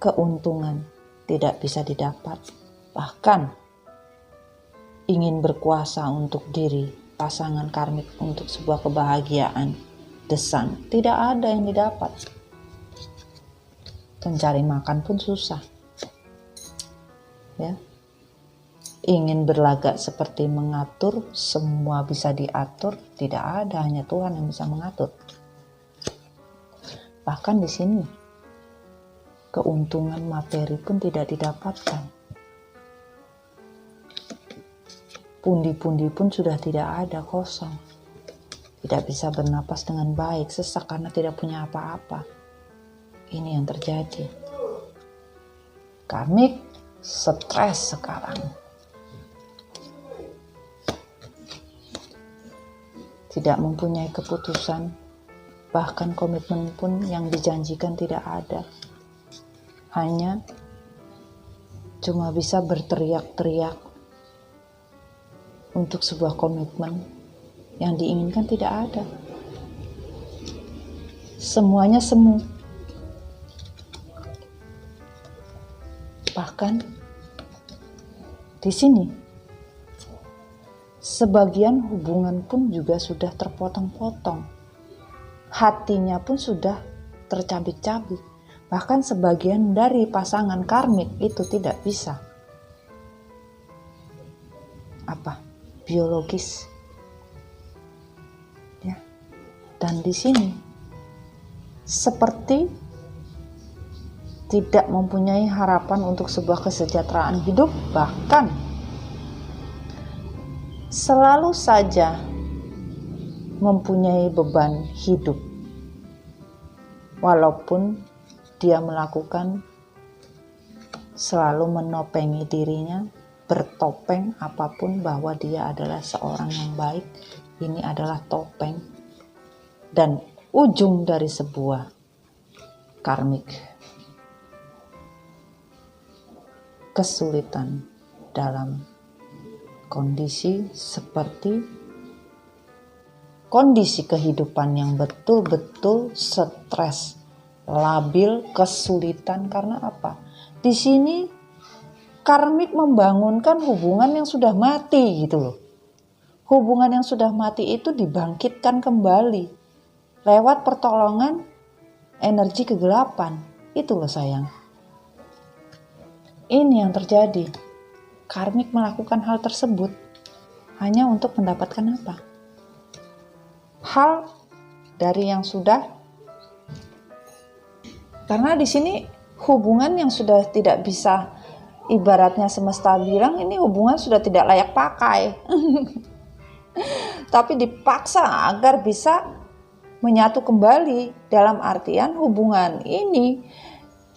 [SPEAKER 1] keuntungan tidak bisa didapat. Bahkan ingin berkuasa untuk diri pasangan karmik untuk sebuah kebahagiaan, desan, tidak ada yang didapat. Mencari makan pun susah. Ya. Ingin berlagak seperti mengatur, semua bisa diatur, tidak ada, hanya Tuhan yang bisa mengatur. Bahkan di sini keuntungan materi pun tidak didapatkan. Pundi-pundi pun sudah tidak ada, kosong. Tidak bisa bernapas dengan baik, sesak karena tidak punya apa-apa. Ini yang terjadi. Karmik stres sekarang. Tidak mempunyai keputusan, bahkan komitmen pun yang dijanjikan tidak ada. Hanya cuma bisa berteriak-teriak untuk sebuah komitmen yang diinginkan tidak ada. Semuanya semu. Bahkan di sini sebagian hubungan pun juga sudah terpotong-potong. Hatinya pun sudah tercabik-cabik. Bahkan sebagian dari pasangan karmik itu tidak bisa biologis. Ya. Dan di sini seperti tidak mempunyai harapan untuk sebuah kesejahteraan hidup, bahkan selalu saja mempunyai beban hidup. Walaupun dia melakukan selalu menopengi dirinya, bertopeng apapun bahwa dia adalah seorang yang baik, ini adalah topeng dan ujung dari sebuah karmik kesulitan dalam kondisi seperti kondisi kehidupan yang betul-betul stres, labil, kesulitan. Karena apa? Di sini karmik membangunkan hubungan yang sudah mati gitu loh. Hubungan yang sudah mati itu dibangkitkan kembali lewat pertolongan energi kegelapan. Itu loh sayang. Ini yang terjadi. Karmik melakukan hal tersebut hanya untuk mendapatkan apa? Hal dari yang sudah, karena di sini hubungan yang sudah tidak bisa, ibaratnya semesta bilang ini hubungan sudah tidak layak pakai. Tapi dipaksa agar bisa menyatu kembali, dalam artian hubungan ini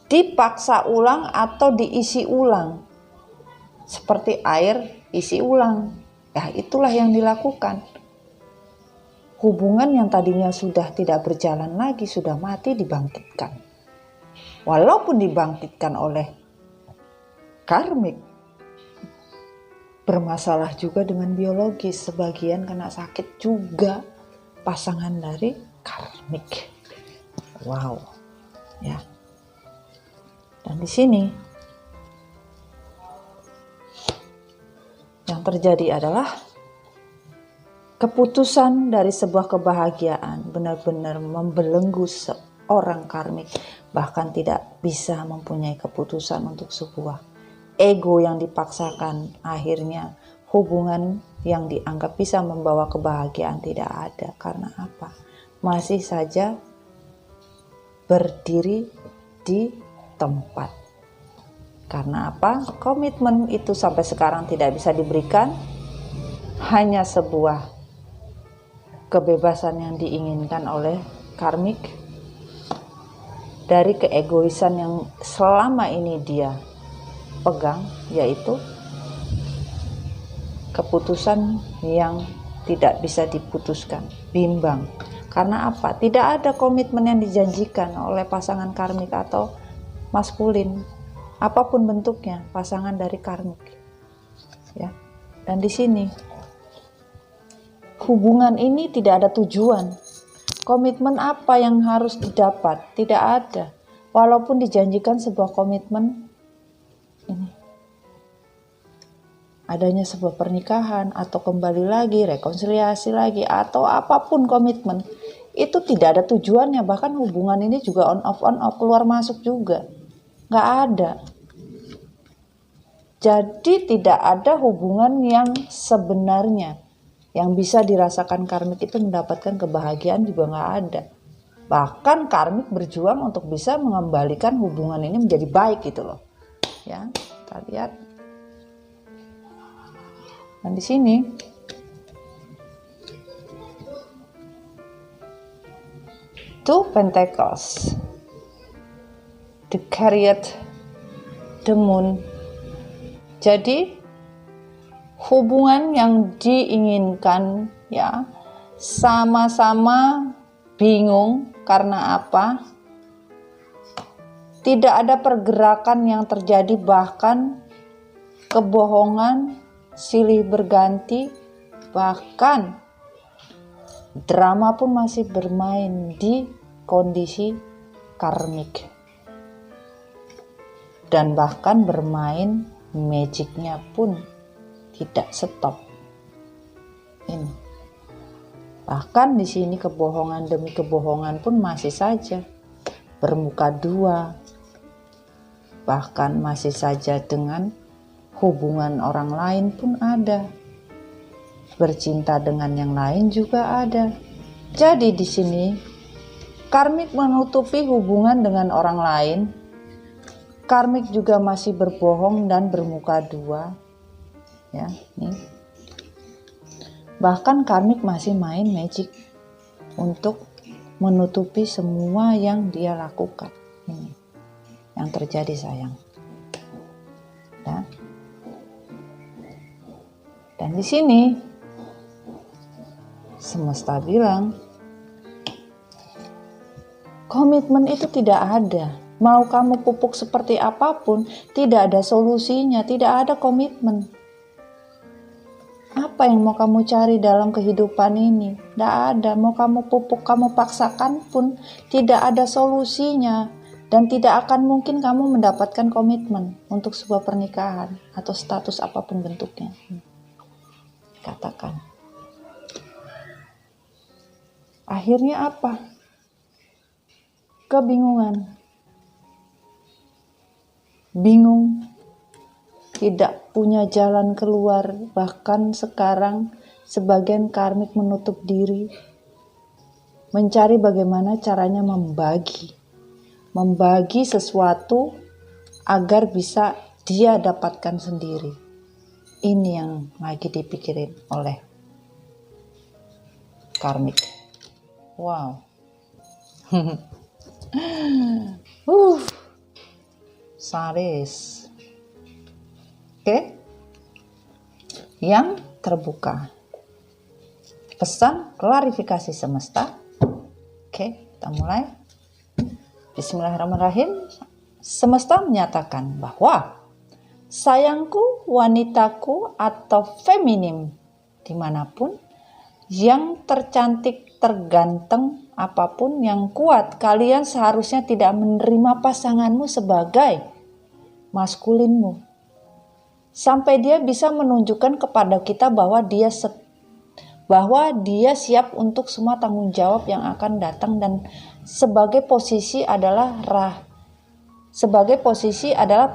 [SPEAKER 1] dipaksa ulang atau diisi ulang. Seperti air isi ulang. Ya, itulah yang dilakukan. Hubungan yang tadinya sudah tidak berjalan lagi, sudah mati, dibangkitkan. Walaupun dibangkitkan oleh karmik, bermasalah juga dengan biologis. Sebagian kena sakit juga pasangan dari karmik. Wow. Ya. Dan di sini yang terjadi adalah keputusan dari sebuah kebahagiaan benar-benar membelenggu seorang karmik, bahkan tidak bisa mempunyai keputusan untuk sebuah ego yang dipaksakan. Akhirnya hubungan yang dianggap bisa membawa kebahagiaan tidak ada. Karena apa? Masih saja berdiri di tempat. Karena apa? Komitmen itu sampai sekarang tidak bisa diberikan. Hanya sebuah kebebasan yang diinginkan oleh karmik dari keegoisan yang selama ini dia pegang, yaitu keputusan yang tidak bisa diputuskan, bimbang. Karena apa? Tidak ada komitmen yang dijanjikan oleh pasangan karmik atau maskulin, apapun bentuknya, pasangan dari karmik. Ya. Dan di sini hubungan ini tidak ada tujuan. Komitmen apa yang harus didapat? Tidak ada. Walaupun dijanjikan sebuah komitmen ini, adanya sebuah pernikahan atau kembali lagi, rekonsiliasi lagi, atau apapun komitmen, itu tidak ada tujuannya. Bahkan hubungan ini juga on off, keluar masuk juga. Nggak ada. Jadi tidak ada hubungan yang sebenarnya. Yang bisa dirasakan karmik itu mendapatkan kebahagiaan juga nggak ada. Bahkan karmik berjuang untuk bisa mengembalikan hubungan ini menjadi baik gitu loh. Ya, kita lihat. Dan di sini Two Pentacles, the Chariot, the Moon. Jadi hubungan yang diinginkan ya sama-sama bingung. Karena apa? Tidak ada pergerakan yang terjadi, bahkan kebohongan silih berganti, bahkan drama pun masih bermain di kondisi karmik. Dan bahkan bermain magicnya pun tidak stop. Ini. Bahkan di sini kebohongan demi kebohongan pun masih saja bermuka dua. Bahkan masih saja dengan hubungan orang lain pun ada. Bercinta dengan yang lain juga ada. Jadi di sini karmik menutupi hubungan dengan orang lain. Karmik juga masih berbohong dan bermuka dua. Ya, nih. Bahkan karmik masih main magic untuk menutupi semua yang dia lakukan. Ini yang terjadi, sayang. Ya. Dan di sini semesta bilang komitmen itu tidak ada. Mau kamu pupuk seperti apapun, tidak ada solusinya, tidak ada komitmen. Apa yang mau kamu cari dalam kehidupan ini? Tidak ada. Mau kamu pupuk, kamu paksakan pun tidak ada solusinya. Dan tidak akan mungkin kamu mendapatkan komitmen untuk sebuah pernikahan atau status apapun bentuknya. Katakan. Akhirnya apa? Kebingungan. Bingung, tidak punya jalan keluar. Bahkan sekarang sebagian karmik menutup diri, mencari bagaimana caranya membagi sesuatu agar bisa dia dapatkan sendiri. Ini yang lagi dipikirin oleh karmik. Wow. saris. Oke. Yang terbuka. Pesan klarifikasi semesta. Oke, kita mulai. Bismillahirrahmanirrahim. Semesta menyatakan bahwa sayangku, wanitaku, atau feminim dimanapun, yang tercantik, terganteng, apapun yang kuat, kalian seharusnya tidak menerima pasanganmu sebagai maskulinmu. Sampai dia bisa menunjukkan kepada kita bahwa dia siap untuk semua tanggung jawab yang akan datang, dan sebagai posisi adalah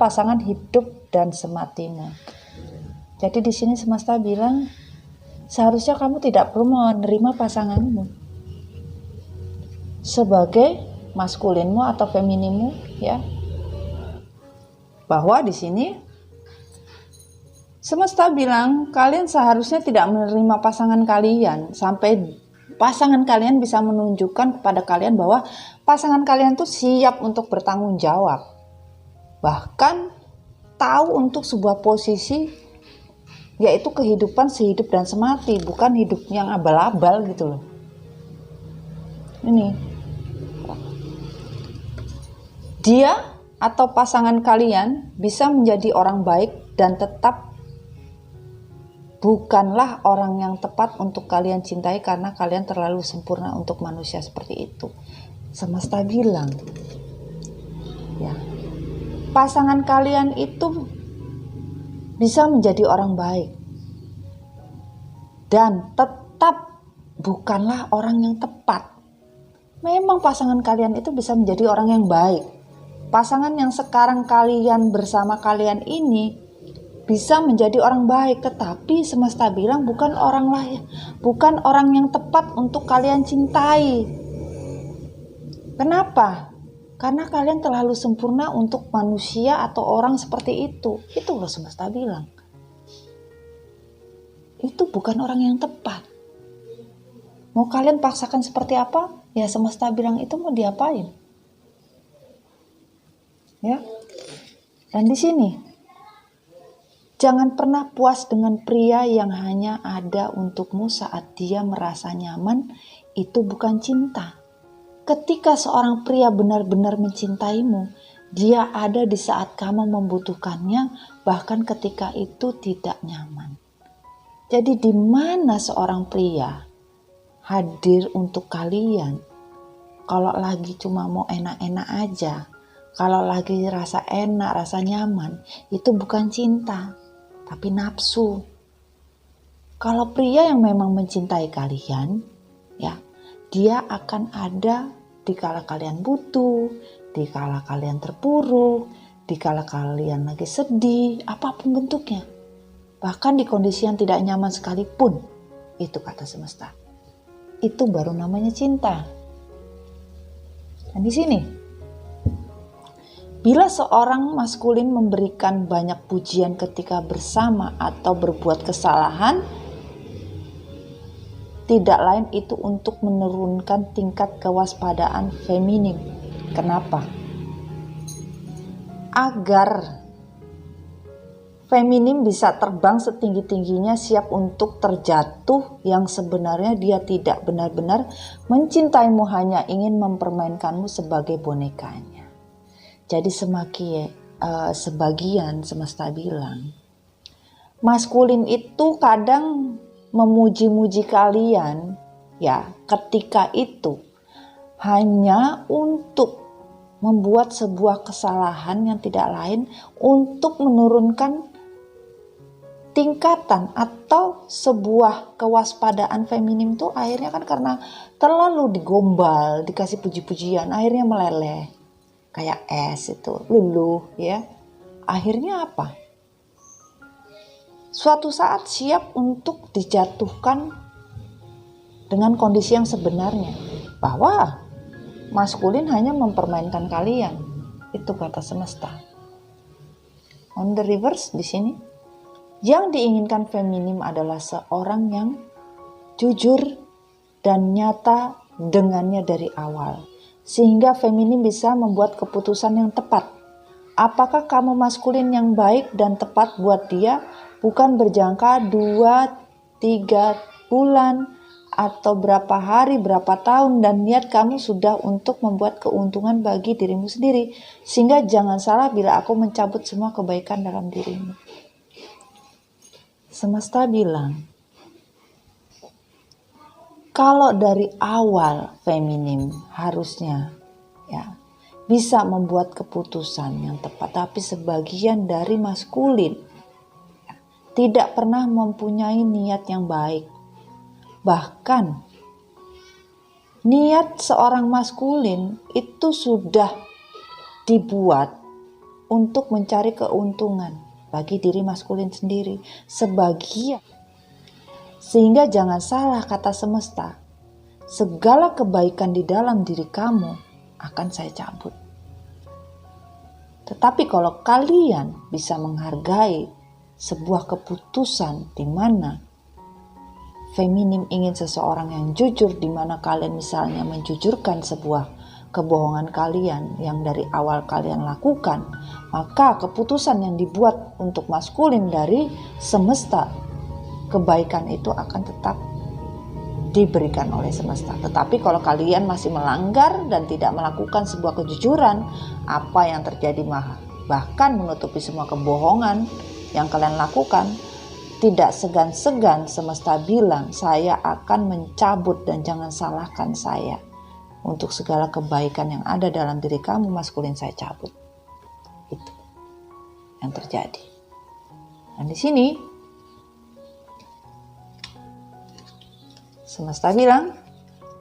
[SPEAKER 1] pasangan hidup dan sematimu. Jadi di sini semesta bilang seharusnya kamu tidak perlu menerima pasanganmu sebagai maskulinmu atau feminimmu, ya. Bahwa di sini semesta bilang kalian seharusnya tidak menerima pasangan kalian sampai pasangan kalian bisa menunjukkan kepada kalian bahwa pasangan kalian tuh siap untuk bertanggung jawab. Bahkan tahu untuk sebuah posisi, yaitu kehidupan sehidup dan semati, bukan hidup yang abal-abal gitu loh. Ini dia atau pasangan kalian bisa menjadi orang baik dan tetap bukanlah orang yang tepat untuk kalian cintai karena kalian terlalu sempurna untuk manusia seperti itu. Semesta bilang, ya, pasangan kalian itu bisa menjadi orang baik dan tetap bukanlah orang yang tepat. Memang pasangan kalian itu bisa menjadi orang yang baik. Pasangan yang sekarang kalian bersama kalian ini bisa menjadi orang baik, tetapi semesta bilang bukan orang yang tepat untuk kalian cintai. Kenapa? Karena kalian terlalu sempurna untuk manusia atau orang seperti itu. Itu loh semesta bilang. Itu bukan orang yang tepat. Mau kalian paksakan seperti apa? Ya semesta bilang itu mau diapain? Ya. Dan di sini jangan pernah puas dengan pria yang hanya ada untukmu saat dia merasa nyaman. Itu bukan cinta. Ketika seorang pria benar-benar mencintaimu, dia ada di saat kamu membutuhkannya, bahkan ketika itu tidak nyaman. Jadi di mana seorang pria hadir untuk kalian? Kalau lagi cuma mau enak-enak aja, kalau lagi rasa enak, rasa nyaman, itu bukan cinta, tapi nafsu. Kalau pria yang memang mencintai kalian, ya, dia akan ada di kala kalian butuh, di kala kalian terpuruk, di kala kalian lagi sedih, apapun bentuknya. Bahkan di kondisi yang tidak nyaman sekalipun, itu kata semesta. Itu baru namanya cinta. Dan di sini, bila seorang maskulin memberikan banyak pujian ketika bersama atau berbuat kesalahan, tidak lain itu untuk menurunkan tingkat kewaspadaan feminim. Kenapa? Agar feminim bisa terbang setinggi-tingginya, siap untuk terjatuh, yang sebenarnya dia tidak benar-benar mencintaimu, hanya ingin mempermainkanmu sebagai bonekanya. Jadi sebagian semesta bilang, maskulin itu kadang memuji-muji kalian, ya, ketika itu hanya untuk membuat sebuah kesalahan yang tidak lain untuk menurunkan tingkatan atau sebuah kewaspadaan feminim itu akhirnya kan karena terlalu digombal, dikasih puji-pujian, akhirnya meleleh kayak es itu, luluh, ya. Akhirnya apa? Suatu saat siap untuk dijatuhkan dengan kondisi yang sebenarnya, bahwa maskulin hanya mempermainkan kalian. Itu kata semesta. On the reverse di sini, yang diinginkan feminim adalah seorang yang jujur dan nyata dengannya dari awal, sehingga feminim bisa membuat keputusan yang tepat Apakah kamu maskulin yang baik dan tepat buat dia, bukan berjangka 2-3 bulan atau berapa hari, berapa tahun, dan niat kamu sudah untuk membuat keuntungan bagi dirimu sendiri. Sehingga jangan salah bila aku mencabut semua kebaikan dalam dirimu. Semesta bilang, kalau dari awal feminim harusnya ya bisa membuat keputusan yang tepat, tapi sebagian dari maskulin tidak pernah mempunyai niat yang baik. Bahkan niat seorang maskulin itu sudah dibuat untuk mencari keuntungan bagi diri maskulin sendiri sebagian. Sehingga jangan salah kata semesta, segala kebaikan di dalam diri kamu akan saya cabut. Tetapi kalau kalian bisa menghargai sebuah keputusan di mana feminim ingin seseorang yang jujur, di mana kalian misalnya menjujurkan sebuah kebohongan kalian yang dari awal kalian lakukan, maka keputusan yang dibuat untuk maskulin dari semesta, kebaikan itu akan tetap diberikan oleh semesta. Tetapi kalau kalian masih melanggar dan tidak melakukan sebuah kejujuran, apa yang terjadi bahkan menutupi semua kebohongan yang kalian lakukan, tidak segan-segan semesta bilang, saya akan mencabut dan jangan salahkan saya. Untuk segala kebaikan yang ada dalam diri kamu maskulin saya cabut. Itu yang terjadi. Dan di sini semesta bilang,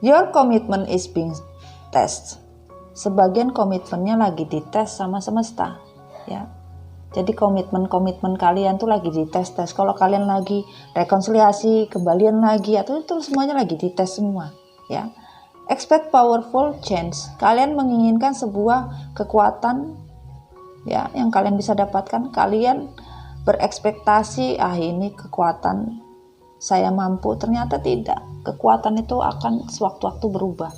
[SPEAKER 1] your commitment is being tested. Sebagian komitmennya lagi dites sama semesta, ya. Jadi komitmen kalian tuh lagi dites. Kalau kalian lagi rekonsiliasi, kembalian lagi, atau itu semuanya lagi dites semua, ya. Expect powerful change. Kalian menginginkan sebuah kekuatan, ya, yang kalian bisa dapatkan. Kalian berekspektasi, ini kekuatan saya mampu, ternyata tidak. Kekuatan itu akan sewaktu-waktu berubah.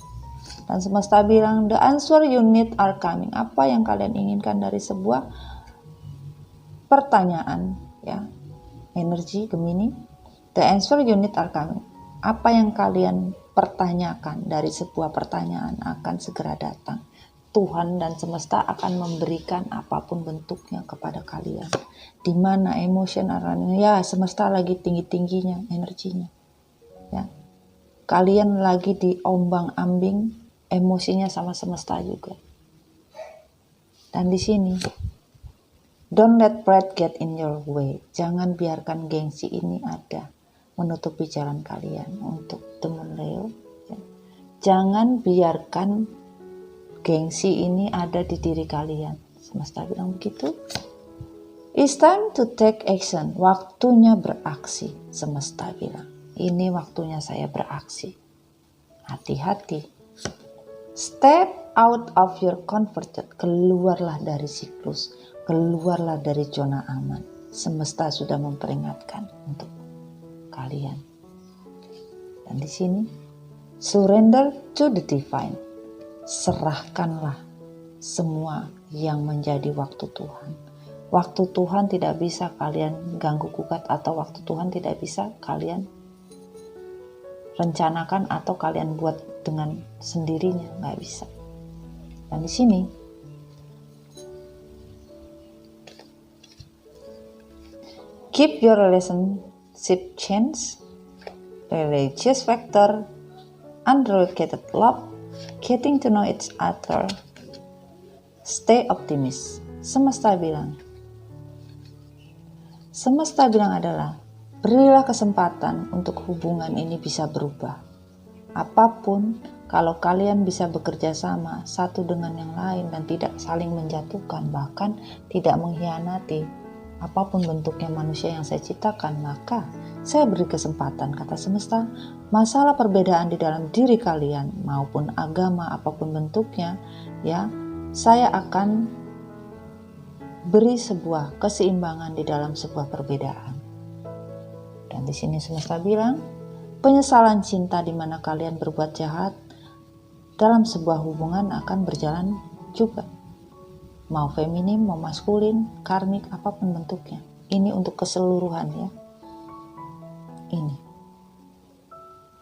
[SPEAKER 1] Dan semesta bilang, the answer you need are coming. Apa yang kalian inginkan dari sebuah pertanyaan, ya, energi Gemini, the answer you need are coming. Apa yang kalian pertanyakan dari sebuah pertanyaan akan segera datang. Tuhan dan semesta akan memberikan apapun bentuknya kepada kalian. Di mana emosionalnya, ya, semesta lagi tinggi-tingginya energinya, ya. Kalian lagi diombang-ambing emosinya sama semesta juga. Dan di sini, don't let pride get in your way. Jangan biarkan gengsi ini ada menutupi jalan kalian untuk teman Leo. Ya. Jangan biarkan gengsi ini ada di diri kalian. Semesta bilang begitu. It's time to take action. Waktunya beraksi. Semesta bilang, ini waktunya saya beraksi. Hati-hati. Step out of your comfort zone. Keluarlah dari siklus. Keluarlah dari zona aman. Semesta sudah memperingatkan untuk kalian. Dan di sini, surrender to the divine. Serahkanlah semua yang menjadi waktu Tuhan. Waktu Tuhan tidak bisa kalian ganggu gugat, atau waktu Tuhan tidak bisa kalian rencanakan atau kalian buat dengan sendirinya, nggak bisa. Dan di sini keep your relationship change, religious factor, unrequited love, getting to know each other, stay optimist. Semesta bilang adalah, berilah kesempatan untuk hubungan ini bisa berubah. Apapun, kalau kalian bisa bekerja sama satu dengan yang lain dan tidak saling menjatuhkan, bahkan tidak mengkhianati apapun bentuknya manusia yang saya ciptakan, maka saya beri kesempatan, kata semesta, masalah perbedaan di dalam diri kalian maupun agama apapun bentuknya, ya, saya akan beri sebuah keseimbangan di dalam sebuah perbedaan. Dan di sini semesta bilang, penyesalan cinta di mana kalian berbuat jahat dalam sebuah hubungan akan berjalan juga. mau feminim, mau maskulin, karmik, apapun bentuknya. Ini untuk keseluruhan ya. Ini.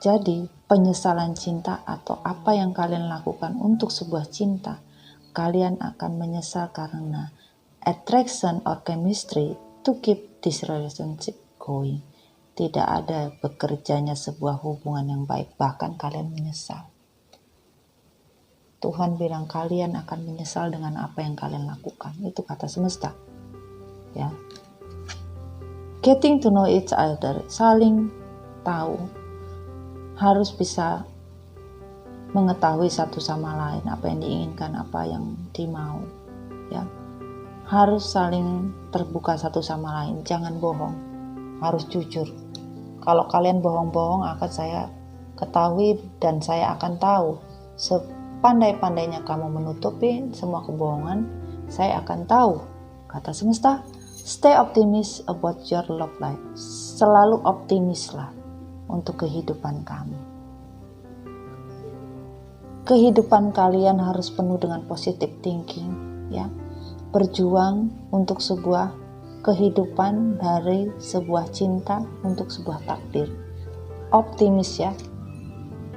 [SPEAKER 1] Jadi penyesalan cinta atau apa yang kalian lakukan untuk sebuah cinta, kalian akan menyesal karena attraction or chemistry to keep this relationship going. Tidak ada bekerjanya sebuah hubungan yang baik, bahkan kalian menyesal. Tuhan bilang kalian akan menyesal dengan apa yang kalian lakukan. Itu kata semesta. Ya. Getting to know each other, saling tahu, harus bisa mengetahui satu sama lain apa yang diinginkan, apa yang dimau. Ya. Harus saling terbuka satu sama lain, jangan bohong. Harus jujur. Kalau kalian bohong-bohong akan saya ketahui dan saya akan tahu. Sepandai-pandainya kamu menutupi semua kebohongan, saya akan tahu. Kata semesta, stay optimistic about your love life. Selalu optimislah untuk kehidupan kamu. Kehidupan kalian harus penuh dengan positive thinking, ya. Berjuang untuk sebuah kehidupan dari sebuah cinta untuk sebuah takdir. Optimis ya.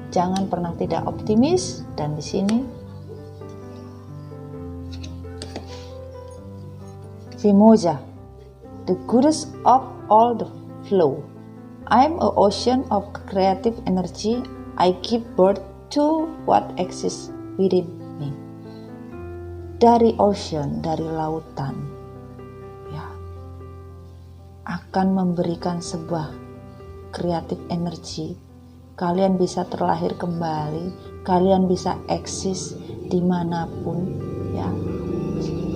[SPEAKER 1] Jangan pernah tidak optimis. Dan di sini Vimoja, the goddess of all the flow. I'm an ocean of creative energy. I give birth to what exists within me. Dari ocean, dari lautan, ya, akan memberikan sebuah creative energy. Kalian bisa terlahir kembali, kalian bisa eksis dimanapun, ya.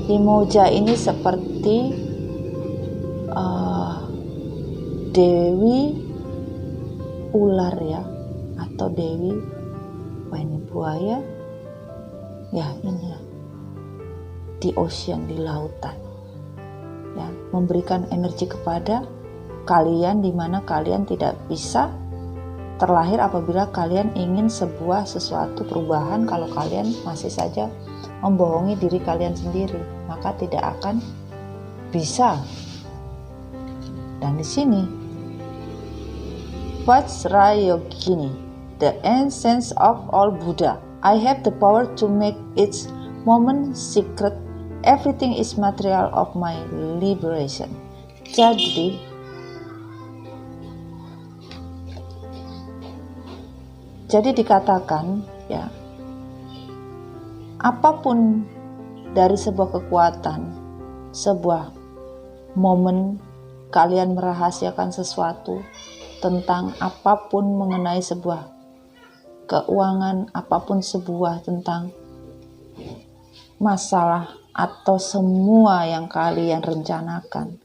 [SPEAKER 1] Vimoja ini seperti dewi ular ya, atau dewi buaya, ya ini ya, di ocean, di lautan, ya, memberikan energi kepada kalian di mana kalian tidak bisa terlahir apabila kalian ingin sebuah sesuatu perubahan. Kalau kalian masih saja membohongi diri kalian sendiri, maka tidak akan bisa. Dan di sini Vajrayogini, the essence of all Buddha. I have the power to make its moment secret. Everything is material of my liberation. Jadi dikatakan ya, apapun dari sebuah kekuatan, sebuah momen kalian merahasiakan sesuatu tentang apapun mengenai sebuah keuangan, apapun sebuah tentang masalah atau semua yang kalian rencanakan,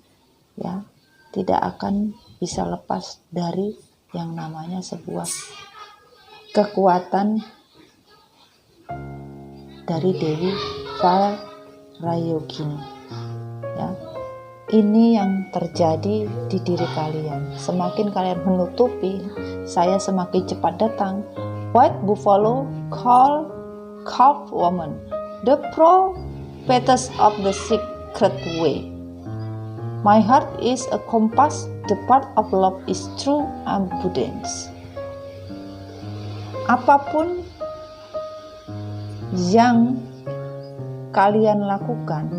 [SPEAKER 1] ya, tidak akan bisa lepas dari yang namanya sebuah kekuatan dari Dewi Vajrayogini, ya. Ini yang terjadi di diri kalian. Semakin kalian menutupi, saya semakin cepat datang. White buffalo call calf woman, the prophetess of the secret way. My heart is a compass, the path of love is true abundance. Apapun yang kalian lakukan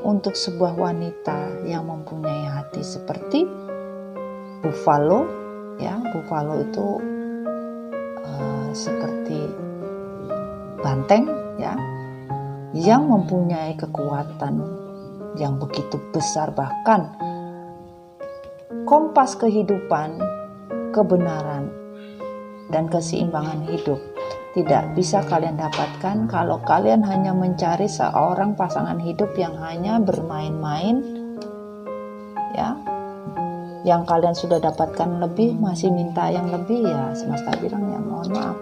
[SPEAKER 1] untuk sebuah wanita yang mempunyai hati seperti buffalo, ya, buffalo itu seperti banteng, ya, yang mempunyai kekuatan yang begitu besar, bahkan kompas kehidupan, kebenaran, dan keseimbangan hidup tidak bisa kalian dapatkan kalau kalian hanya mencari seorang pasangan hidup yang hanya bermain-main, ya. Yang kalian sudah dapatkan lebih, masih minta yang lebih, ya semesta bilang ya mohon maaf.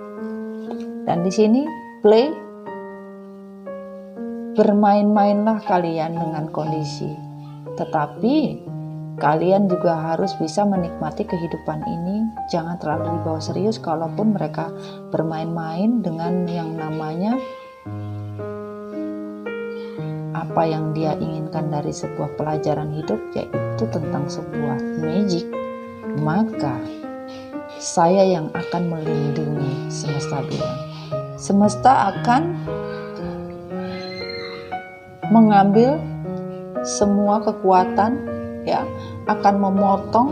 [SPEAKER 1] Dan di sini play, bermain-mainlah kalian dengan kondisi, tetapi kalian juga harus bisa menikmati kehidupan ini. Jangan terlalu dibawa serius. Kalaupun mereka bermain-main dengan yang namanya apa yang dia inginkan dari sebuah pelajaran hidup, yaitu tentang sebuah magic, maka saya yang akan melindungi semesta bilang. Semesta akan mengambil semua kekuatan, ya, akan memotong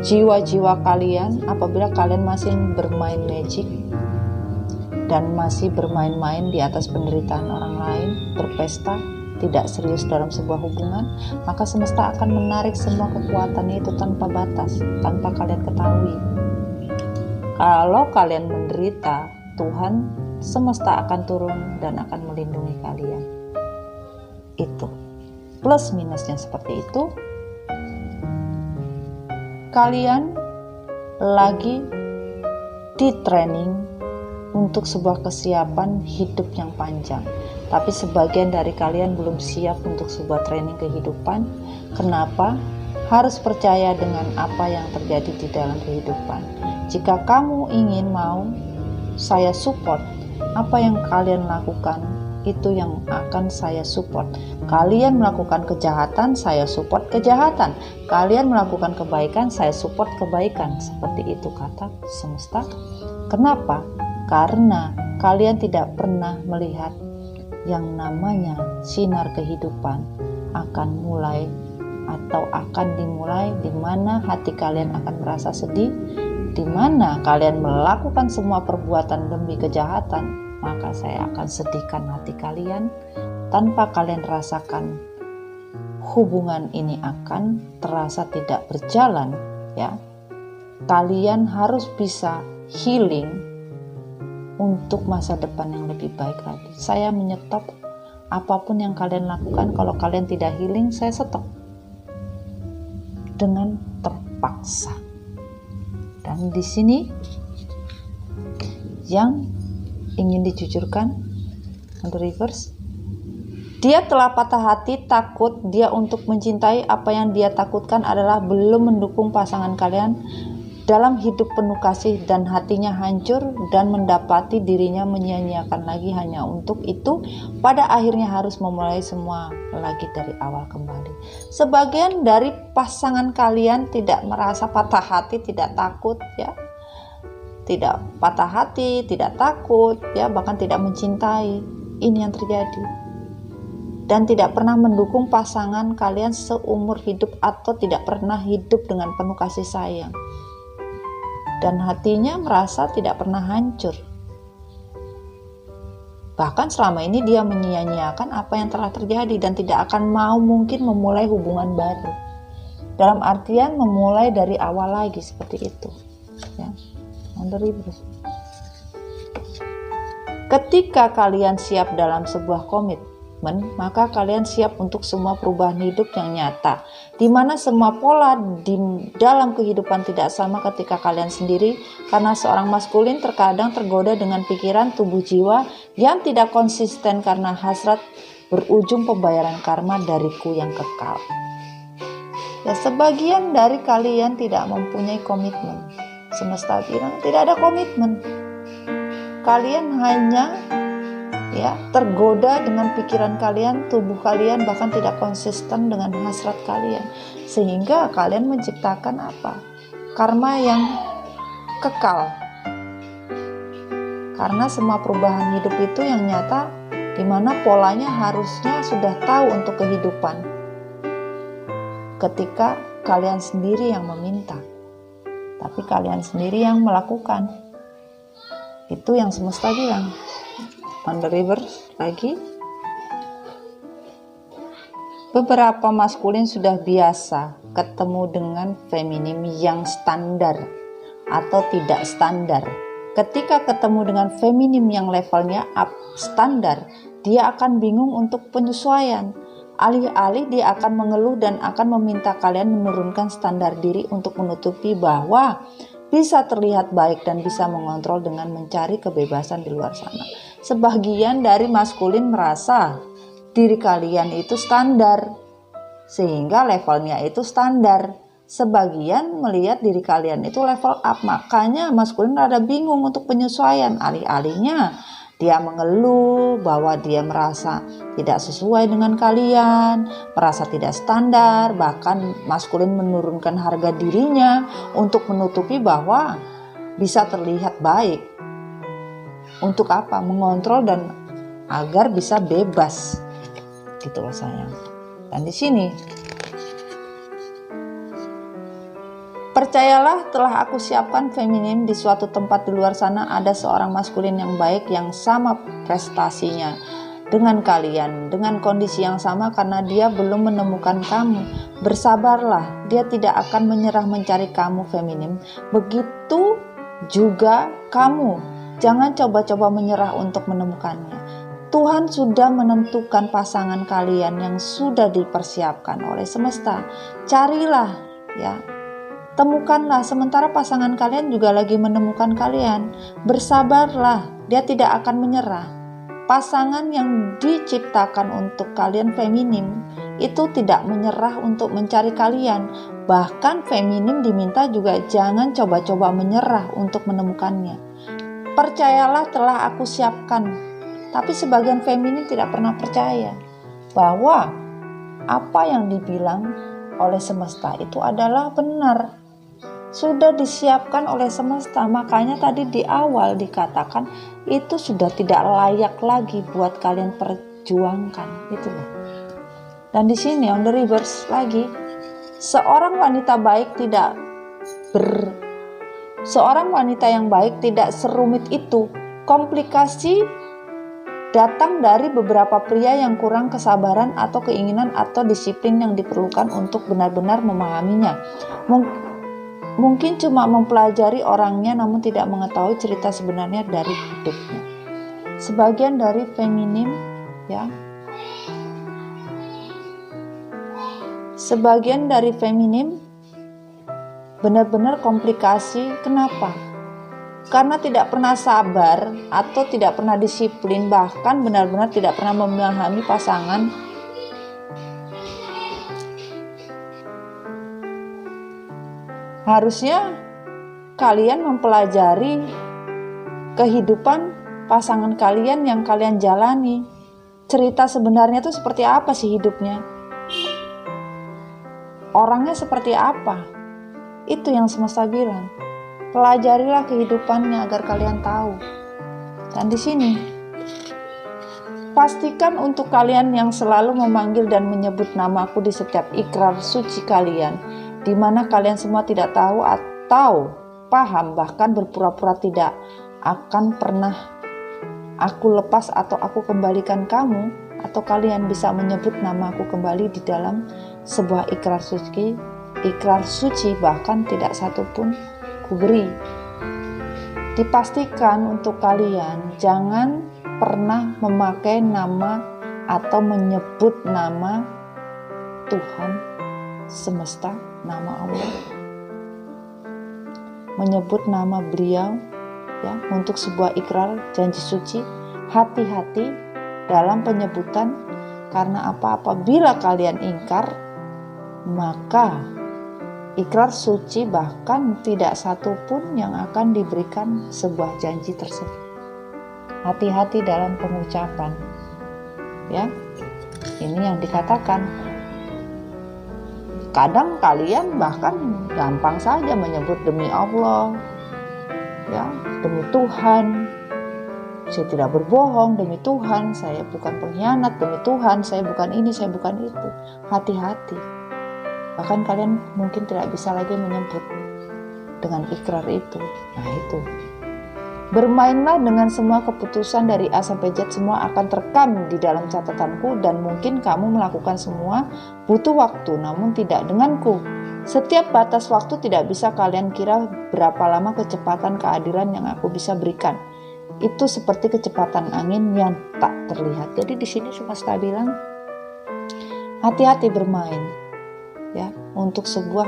[SPEAKER 1] jiwa-jiwa kalian apabila kalian masih bermain magic dan masih bermain-main di atas penderitaan orang lain, berpesta, tidak serius dalam sebuah hubungan, maka semesta akan menarik semua kekuatannya itu tanpa batas, tanpa kalian ketahui. Kalau kalian menderita, Tuhan semesta akan turun dan akan melindungi kalian. Itu plus minusnya seperti itu. Kalian lagi di training untuk sebuah kesiapan hidup yang panjang, tapi sebagian dari kalian belum siap untuk sebuah training kehidupan. Kenapa? Harus percaya dengan apa yang terjadi di dalam kehidupan. Jika kamu ingin mau, saya support. Apa yang kalian lakukan, itu yang akan saya support. Kalian melakukan kejahatan, saya support kejahatan. Kalian melakukan kebaikan, saya support kebaikan. Seperti itu kata semesta. Kenapa? Karena kalian tidak pernah melihat yang namanya sinar kehidupan akan mulai atau akan dimulai di mana hati kalian akan merasa sedih, di mana kalian melakukan semua perbuatan demi kejahatan, maka saya akan sedihkan hati kalian tanpa kalian rasakan. Hubungan ini akan terasa tidak berjalan, ya. Kalian harus bisa healing untuk masa depan yang lebih baik lagi. Saya menyetop apapun yang kalian lakukan. Kalau kalian tidak healing, saya stop dengan terpaksa. Dan di sini yang ingin dijujurkan on the reverse, dia telah patah hati, takut dia untuk mencintai. Apa yang dia takutkan adalah belum mendukung pasangan kalian dalam hidup penuh kasih, dan hatinya hancur dan mendapati dirinya menyia-nyiakan lagi hanya untuk itu. Pada akhirnya harus memulai semua lagi dari awal kembali. Sebagian dari pasangan kalian tidak merasa patah hati, tidak takut, ya, tidak patah hati, tidak takut, ya, bahkan tidak mencintai. Ini yang terjadi, dan tidak pernah mendukung pasangan kalian seumur hidup atau tidak pernah hidup dengan penuh kasih sayang. Dan hatinya merasa tidak pernah hancur. Bahkan selama ini dia menyia-nyiakan apa yang telah terjadi dan tidak akan mau mungkin memulai hubungan baru. Dalam artian memulai dari awal lagi seperti itu. Ya. Ketika kalian siap dalam sebuah komitmen, maka kalian siap untuk semua perubahan hidup yang nyata, di mana semua pola di dalam kehidupan tidak sama ketika kalian sendiri, karena seorang maskulin terkadang tergoda dengan pikiran, tubuh, jiwa yang tidak konsisten karena hasrat berujung pembayaran karma dariku yang kekal. Ya, sebagian dari kalian tidak mempunyai komitmen. Semesta bilang tidak ada komitmen. Kalian hanya, ya, tergoda dengan pikiran kalian, tubuh kalian bahkan tidak konsisten dengan hasrat kalian, sehingga kalian menciptakan apa? Karma yang kekal. Karena semua perubahan hidup itu yang nyata, di mana polanya harusnya sudah tahu untuk kehidupan. Ketika kalian sendiri yang meminta, tapi kalian sendiri yang melakukan. Itu yang semesta bilang. On the reverse lagi, beberapa maskulin sudah biasa ketemu dengan feminim yang standar atau tidak standar. Ketika ketemu dengan feminim yang levelnya up standar, dia akan bingung untuk penyesuaian. Alih-alih dia akan mengeluh dan akan meminta kalian menurunkan standar diri untuk menutupi bahwa bisa terlihat baik dan bisa mengontrol dengan mencari kebebasan di luar sana. Sebagian dari maskulin merasa diri kalian itu standar, sehingga levelnya itu standar. Sebagian melihat diri kalian itu level up, makanya maskulin rada bingung untuk penyesuaian. Alih-alihnya Dia mengeluh bahwa dia merasa tidak sesuai dengan kalian, merasa tidak standar, bahkan maskulin menurunkan harga dirinya untuk menutupi bahwa bisa terlihat baik. Untuk apa? Mengontrol dan agar bisa bebas. Gitu loh sayang. Dan di sini, percayalah telah aku siapkan feminim di suatu tempat di luar sana ada seorang maskulin yang baik yang sama prestasinya dengan kalian, dengan kondisi yang sama karena dia belum menemukan kamu. Bersabarlah, dia tidak akan menyerah mencari kamu feminim. Begitu juga kamu, jangan coba-coba menyerah untuk menemukannya. Tuhan sudah menentukan pasangan kalian yang sudah dipersiapkan oleh semesta. Carilah ya. Temukanlah, sementara pasangan kalian juga lagi menemukan kalian. Bersabarlah, dia tidak akan menyerah. Pasangan yang diciptakan untuk kalian feminim itu tidak menyerah untuk mencari kalian. Bahkan feminim diminta juga jangan coba-coba menyerah untuk menemukannya. Percayalah telah aku siapkan. Tapi sebagian feminim tidak pernah percaya bahwa apa yang dibilang oleh semesta itu adalah benar. Sudah disiapkan oleh semesta, makanya tadi di awal dikatakan itu sudah tidak layak lagi buat kalian perjuangkan, itu loh. Dan di sini on the reverse lagi, seorang wanita yang baik tidak serumit itu. Komplikasi datang dari beberapa pria yang kurang kesabaran atau keinginan atau disiplin yang diperlukan untuk benar-benar memahaminya. Mungkin cuma mempelajari orangnya namun tidak mengetahui cerita sebenarnya dari hidupnya. Sebagian dari feminim ya. Sebagian dari feminim benar-benar komplikasi. Kenapa? Karena tidak pernah sabar atau tidak pernah disiplin, bahkan benar-benar tidak pernah memahami pasangan. Harusnya kalian mempelajari kehidupan pasangan kalian yang kalian jalani. Cerita sebenarnya itu seperti apa sih hidupnya? Orangnya seperti apa? Itu yang semesta bilang. Pelajarilah kehidupannya agar kalian tahu. Dan di sini, pastikan untuk kalian yang selalu memanggil dan menyebut namaku di setiap ikrar suci kalian, di mana kalian semua tidak tahu atau paham, bahkan berpura-pura tidak akan pernah aku lepas atau aku kembalikan kamu, atau kalian bisa menyebut namaku kembali di dalam sebuah ikrar suci, bahkan tidak satu pun kuberi. Dipastikan untuk kalian jangan pernah memakai nama atau menyebut nama Tuhan semesta, nama Allah, menyebut nama beliau ya untuk sebuah ikrar janji suci. Hati-hati dalam penyebutan, karena apabila kalian ingkar, maka ikrar suci bahkan tidak satu pun yang akan diberikan sebuah janji tersebut. Hati-hati dalam pengucapan ya. Ini yang dikatakan. Kadang kalian bahkan gampang saja menyebut demi Allah, ya, demi Tuhan, saya tidak berbohong, demi Tuhan, saya bukan pengkhianat, demi Tuhan, saya bukan ini, saya bukan itu. Hati-hati. Bahkan kalian mungkin tidak bisa lagi menyebut dengan ikrar itu. Nah itu. Bermainlah dengan semua keputusan dari A sampai Z, semua akan terekam di dalam catatanku, dan mungkin kamu melakukan semua butuh waktu, namun tidak denganku. Setiap batas waktu tidak bisa kalian kira berapa lama kecepatan keadilan yang aku bisa berikan. Itu seperti kecepatan angin yang tak terlihat. Jadi di sini semesta bilang hati-hati bermain ya untuk sebuah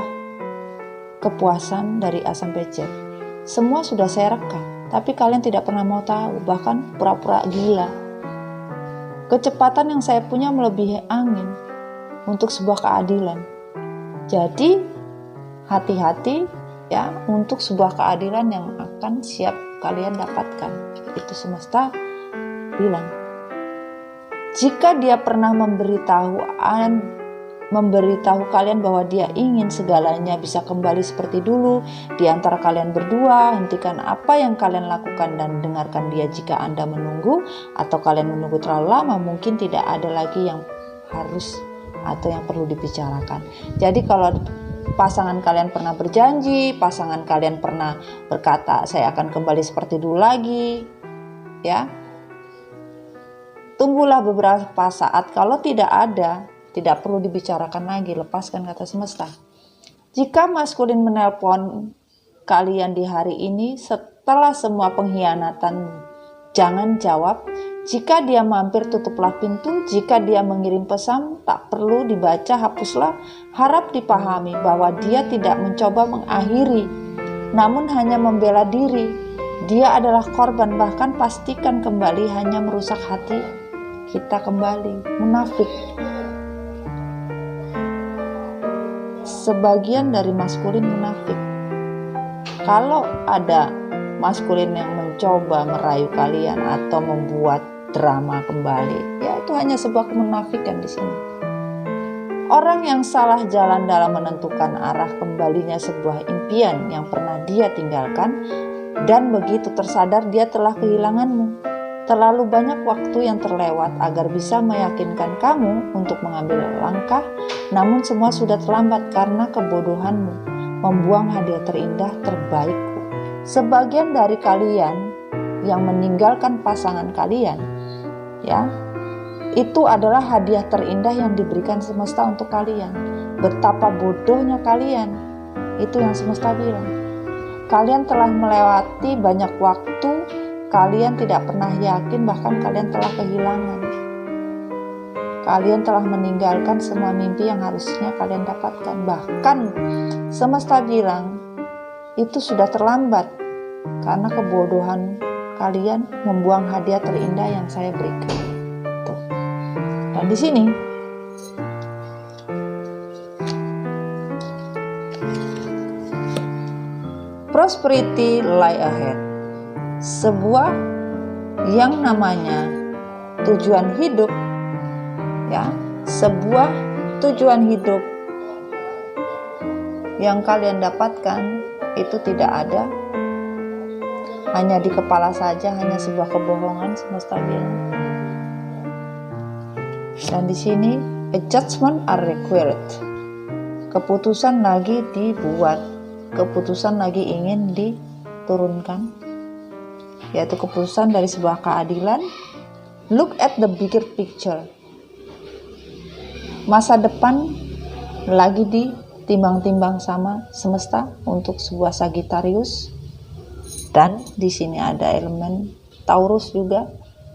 [SPEAKER 1] kepuasan dari A sampai Z. Semua sudah saya rekam, tapi kalian tidak pernah mau tahu, bahkan pura-pura gila. Kecepatan yang saya punya melebihi angin untuk sebuah keadilan. Jadi hati-hati ya untuk sebuah keadilan yang akan siap kalian dapatkan. Itu semesta bilang, jika dia pernah memberitahu kalian bahwa dia ingin segalanya bisa kembali seperti dulu, di antara kalian berdua, hentikan apa yang kalian lakukan dan dengarkan dia. Jika Anda menunggu atau kalian menunggu terlalu lama, mungkin tidak ada lagi yang harus atau yang perlu dibicarakan. Jadi kalau pasangan kalian pernah berjanji, pasangan kalian pernah berkata, saya akan kembali seperti dulu lagi, ya, tunggulah beberapa saat. Kalau tidak ada, tidak perlu dibicarakan lagi, lepaskan kata semesta. Jika maskulin menelpon kalian di hari ini setelah semua pengkhianatan, jangan jawab. Jika dia mampir, tutuplah pintu. Jika dia mengirim pesan, tak perlu dibaca, hapuslah. Harap dipahami bahwa dia tidak mencoba mengakhiri, namun hanya membela diri. Dia adalah korban, bahkan pastikan kembali hanya merusak hati kita kembali. Munafik. Sebagian dari maskulin munafik. Kalau ada maskulin yang mencoba merayu kalian atau membuat drama kembali, ya itu hanya sebuah kemunafikan di sini. Orang yang salah jalan dalam menentukan arah kembalinya sebuah impian yang pernah dia tinggalkan, dan begitu tersadar dia telah kehilanganmu. Terlalu banyak waktu yang terlewat agar bisa meyakinkan kamu untuk mengambil langkah, namun semua sudah terlambat karena kebodohanmu membuang hadiah terindah terbaikku. Sebagian dari kalian yang meninggalkan pasangan kalian, ya, itu adalah hadiah terindah yang diberikan semesta untuk kalian. Betapa bodohnya kalian, itu yang semesta bilang. Kalian telah melewati banyak waktu, kalian tidak pernah yakin, bahkan kalian telah kehilangan. Kalian telah meninggalkan semua mimpi yang harusnya kalian dapatkan. Bahkan semesta bilang itu sudah terlambat karena kebodohan kalian membuang hadiah terindah yang saya berikan. Tuh. Dan di sini prosperity lie ahead. Sebuah yang namanya tujuan hidup, ya, sebuah tujuan hidup yang kalian dapatkan itu tidak ada, hanya di kepala saja, hanya sebuah kebohongan semesta bilang. Dan di sini a judgment are required. Keputusan lagi dibuat, keputusan lagi ingin diturunkan, yaitu keputusan dari sebuah keadilan. Look at the bigger picture. Masa depan lagi ditimbang-timbang sama semesta untuk sebuah Sagittarius. Dan di sini ada elemen Taurus juga,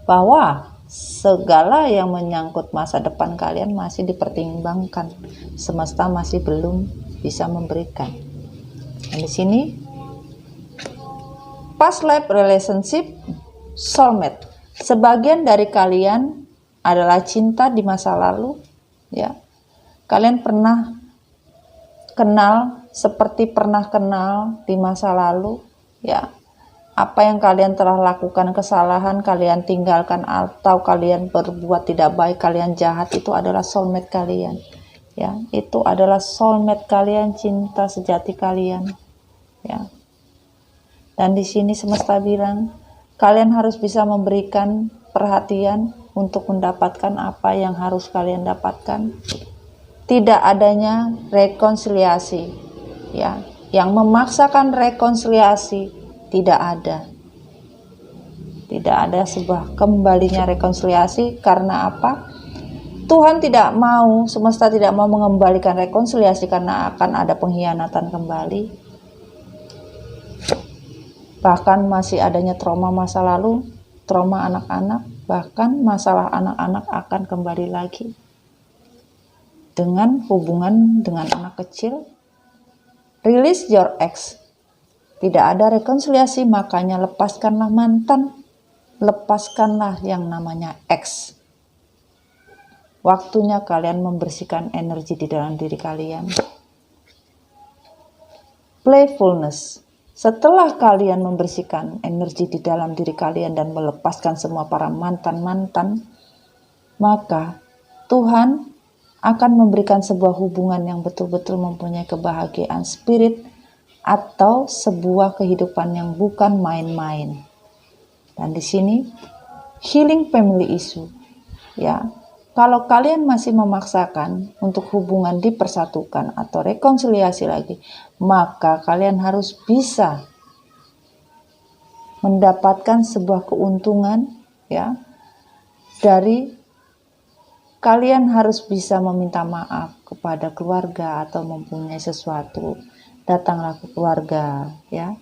[SPEAKER 1] bahwa segala yang menyangkut masa depan kalian masih dipertimbangkan. Semesta masih belum bisa memberikan. Dan di sini past life relationship, soulmate. Sebagian dari kalian adalah cinta di masa lalu, ya. Kalian pernah kenal, seperti pernah kenal di masa lalu, ya. Apa yang kalian telah lakukan, kesalahan kalian tinggalkan atau kalian berbuat tidak baik, kalian jahat, itu adalah soulmate kalian, ya. Itu adalah soulmate kalian, cinta sejati kalian, ya. Dan di sini semesta bilang kalian harus bisa memberikan perhatian untuk mendapatkan apa yang harus kalian dapatkan. Tidak adanya rekonsiliasi, ya, yang memaksakan rekonsiliasi. Tidak ada sebuah kembalinya rekonsiliasi. Karena apa? Tuhan tidak mau, semesta tidak mau mengembalikan rekonsiliasi karena akan ada pengkhianatan kembali. Bahkan masih adanya trauma masa lalu, trauma anak-anak, bahkan masalah anak-anak akan kembali lagi dengan hubungan dengan anak kecil. Release your ex. Tidak ada rekonsiliasi, makanya lepaskanlah mantan, lepaskanlah yang namanya ex. Waktunya kalian membersihkan energi di dalam diri kalian. Playfulness. Setelah kalian membersihkan energi di dalam diri kalian dan melepaskan semua para mantan-mantan, maka Tuhan akan memberikan sebuah hubungan yang betul-betul mempunyai kebahagiaan spirit atau sebuah kehidupan yang bukan main-main. Dan di sini healing family issue, ya. Kalau kalian masih memaksakan untuk hubungan dipersatukan atau rekonsiliasi lagi, maka kalian harus bisa mendapatkan sebuah keuntungan, ya. Dari kalian harus bisa meminta maaf kepada keluarga atau mempunyai sesuatu. Datanglah ke keluarga, ya.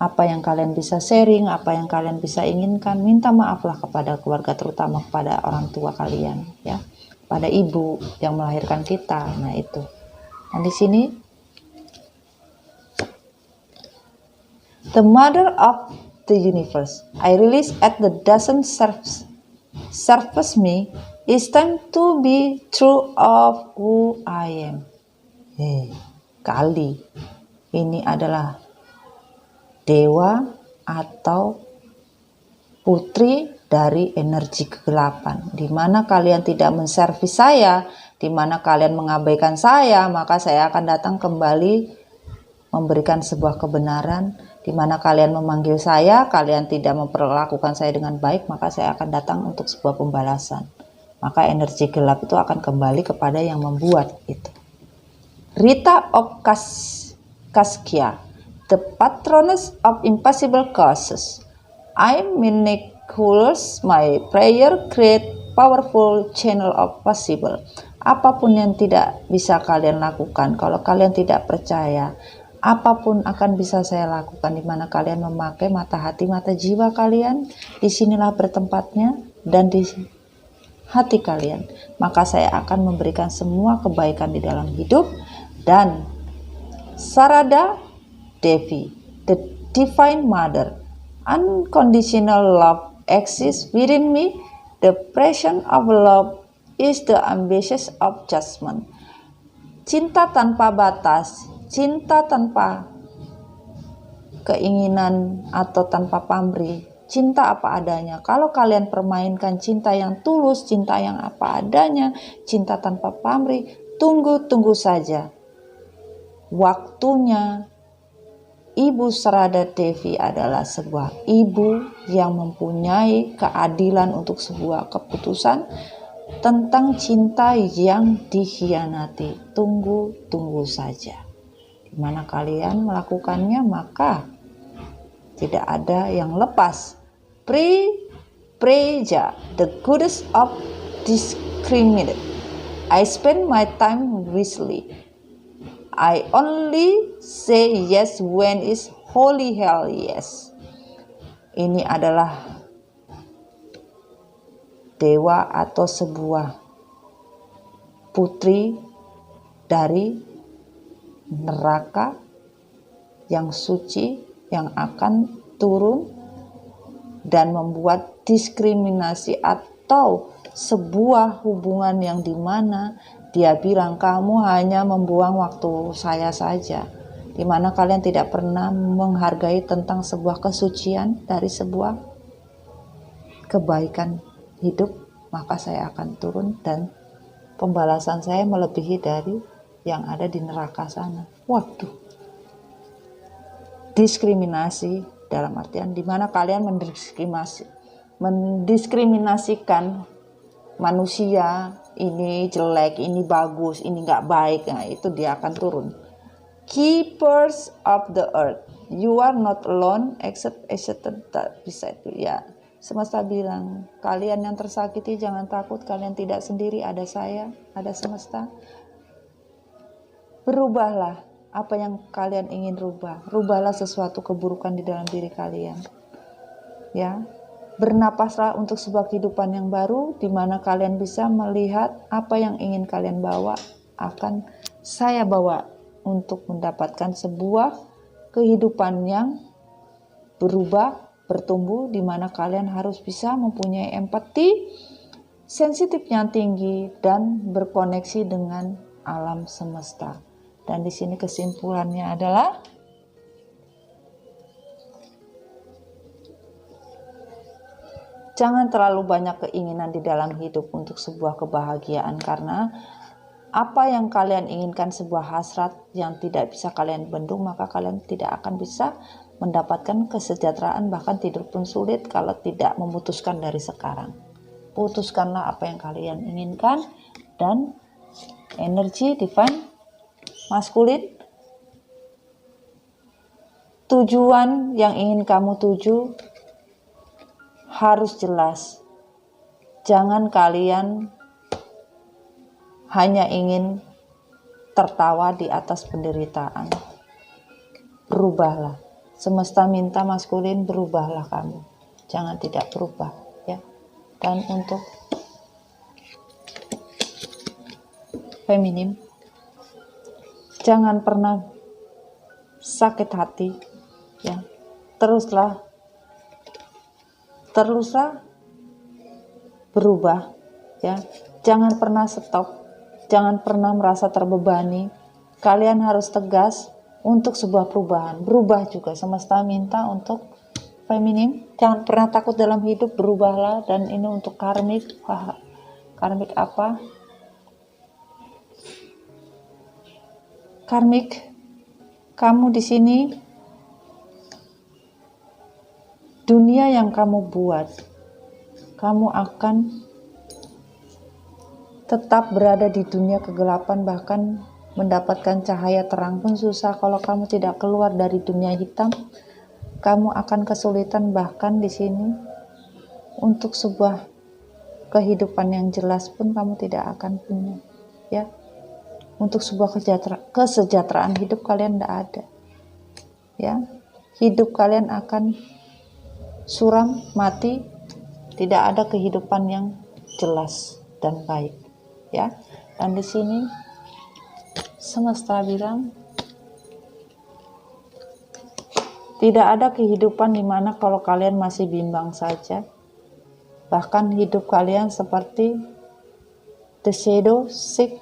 [SPEAKER 1] Apa yang kalian bisa sharing, apa yang kalian bisa inginkan, minta maaflah kepada keluarga, terutama kepada orang tua kalian, ya, pada ibu yang melahirkan kita. Nah itu. Dan di sini, the mother of the universe, I release at the doesn't surface me. It's time to be true of who I am. Kali ini adalah dewa atau putri dari energi kegelapan, di mana kalian tidak menservis saya, di mana kalian mengabaikan saya, maka saya akan datang kembali memberikan sebuah kebenaran. Di mana kalian memanggil saya, kalian tidak memperlakukan saya dengan baik, maka saya akan datang untuk sebuah pembalasan. Maka energi gelap itu akan kembali kepada yang membuat itu. Rita of Kaskia, the patroness of impossible causes. I miraculous, my prayer create powerful channel of possible. Apapun yang tidak bisa kalian lakukan, kalau kalian tidak percaya, apapun akan bisa saya lakukan, di mana kalian memakai mata hati, mata jiwa kalian, disinilah bertempatnya, dan di hati kalian, maka saya akan memberikan semua kebaikan di dalam hidup. Dan Sarada Devi, the Divine Mother, unconditional love exists within me. The presence of love is the ambitious of judgment. Cinta tanpa batas, cinta tanpa keinginan atau tanpa pamrih, cinta apa adanya. Kalau kalian permainkan cinta yang tulus, cinta yang apa adanya, cinta tanpa pamrih, tunggu saja. Waktunya Ibu Sarada Devi adalah sebuah ibu yang mempunyai keadilan untuk sebuah keputusan tentang cinta yang dikhianati. Tunggu saja. Di mana kalian melakukannya, maka tidak ada yang lepas. Preja, the goddess of discriminate. I spend my time wisely. I only say yes when it's holy hell yes. Ini adalah dewa atau sebuah putri dari neraka yang suci yang akan turun dan membuat diskriminasi atau sebuah hubungan yang dimana dia bilang kamu hanya membuang waktu saya saja, dimana kalian tidak pernah menghargai tentang sebuah kesucian dari sebuah kebaikan hidup, maka saya akan turun dan pembalasan saya melebihi dari yang ada di neraka sana. Waduh, diskriminasi dalam artian dimana kalian mendiskriminasikan manusia, ini jelek, ini bagus, ini nggak baik. Nah itu dia akan turun. Keepers of the earth, you are not alone except beside you. Ya, semesta bilang kalian yang tersakiti jangan takut, kalian tidak sendiri, ada saya, ada semesta. Berubahlah apa yang kalian ingin rubahlah sesuatu keburukan di dalam diri kalian, ya. Bernapaslah untuk sebuah kehidupan yang baru, di mana kalian bisa melihat apa yang ingin kalian bawa akan saya bawa untuk mendapatkan sebuah kehidupan yang berubah, bertumbuh, di mana kalian harus bisa mempunyai empati, sensitif yang tinggi, dan berkoneksi dengan alam semesta. Dan di sini kesimpulannya adalah Jangan terlalu banyak keinginan di dalam hidup untuk sebuah kebahagiaan, karena apa yang kalian inginkan sebuah hasrat yang tidak bisa kalian bendung, maka kalian tidak akan bisa mendapatkan kesejahteraan, bahkan tidur pun sulit kalau tidak memutuskan dari sekarang. Putuskanlah apa yang kalian inginkan, dan energi divine maskulin, tujuan yang ingin kamu tuju harus jelas. Jangan kalian hanya ingin tertawa di atas penderitaan. Berubahlah. Semesta minta maskulin, berubahlah kamu. Jangan tidak berubah, ya. Dan untuk feminim, jangan pernah sakit hati, ya. Teruslah berubah, ya. Jangan pernah stop, jangan pernah merasa terbebani. Kalian harus tegas untuk sebuah perubahan. Berubah juga, semesta minta untuk feminim. Jangan pernah takut dalam hidup, berubahlah. Dan ini untuk karmik. Karmik apa? Karmik, kamu di sini, dunia yang kamu buat, kamu akan tetap berada di dunia kegelapan, bahkan mendapatkan cahaya terang pun susah. Kalau kamu tidak keluar dari dunia hitam, kamu akan kesulitan bahkan di sini untuk sebuah kehidupan yang jelas pun kamu tidak akan punya, ya. Untuk sebuah kesejahteraan hidup kalian tidak ada, ya. Hidup kalian akan suram, mati, tidak ada kehidupan yang jelas dan baik, ya. Dan di sini semesta bilang tidak ada kehidupan di mana kalau kalian masih bimbang saja. Bahkan hidup kalian seperti the shadow side,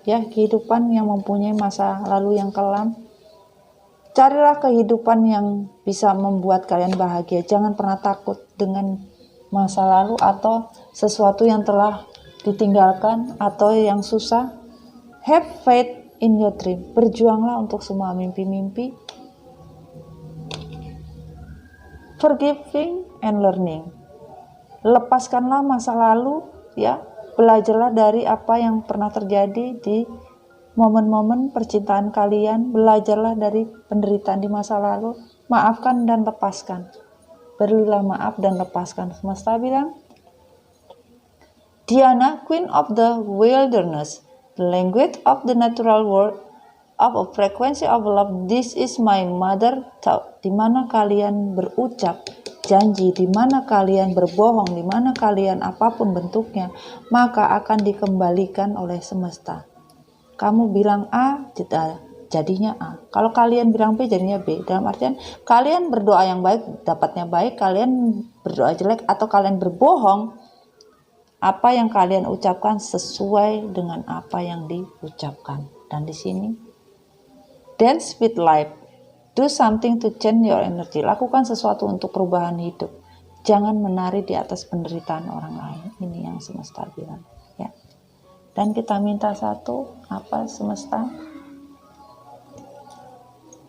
[SPEAKER 1] ya, kehidupan yang mempunyai masa lalu yang kelam. Carilah kehidupan yang bisa membuat kalian bahagia. Jangan pernah takut dengan masa lalu atau sesuatu yang telah ditinggalkan atau yang susah. Have faith in your dream. Berjuanglah untuk semua mimpi-mimpi. Forgiving and learning. Lepaskanlah masa lalu, ya. Belajarlah dari apa yang pernah terjadi di momen-momen percintaan kalian. Belajarlah dari penderitaan di masa lalu. Maafkan dan lepaskan. Berilah maaf dan lepaskan. Semesta bilang, Diana, Queen of the Wilderness, the language of the natural world, of a frequency of love, this is my mother thought. Di mana kalian berucap janji, di mana kalian berbohong, di mana kalian apapun bentuknya, maka akan dikembalikan oleh semesta. Kamu bilang A, jadinya A. Kalau kalian bilang B, jadinya B. Dalam artian, kalian berdoa yang baik, dapatnya baik. Kalian berdoa jelek atau kalian berbohong, apa yang kalian ucapkan sesuai dengan apa yang diucapkan. Dan di sini, dance with life. Do something to change your energy. Lakukan sesuatu untuk perubahan hidup. Jangan menari di atas penderitaan orang lain. Ini yang semesta bilang, ya. Dan kita minta satu, apa semesta?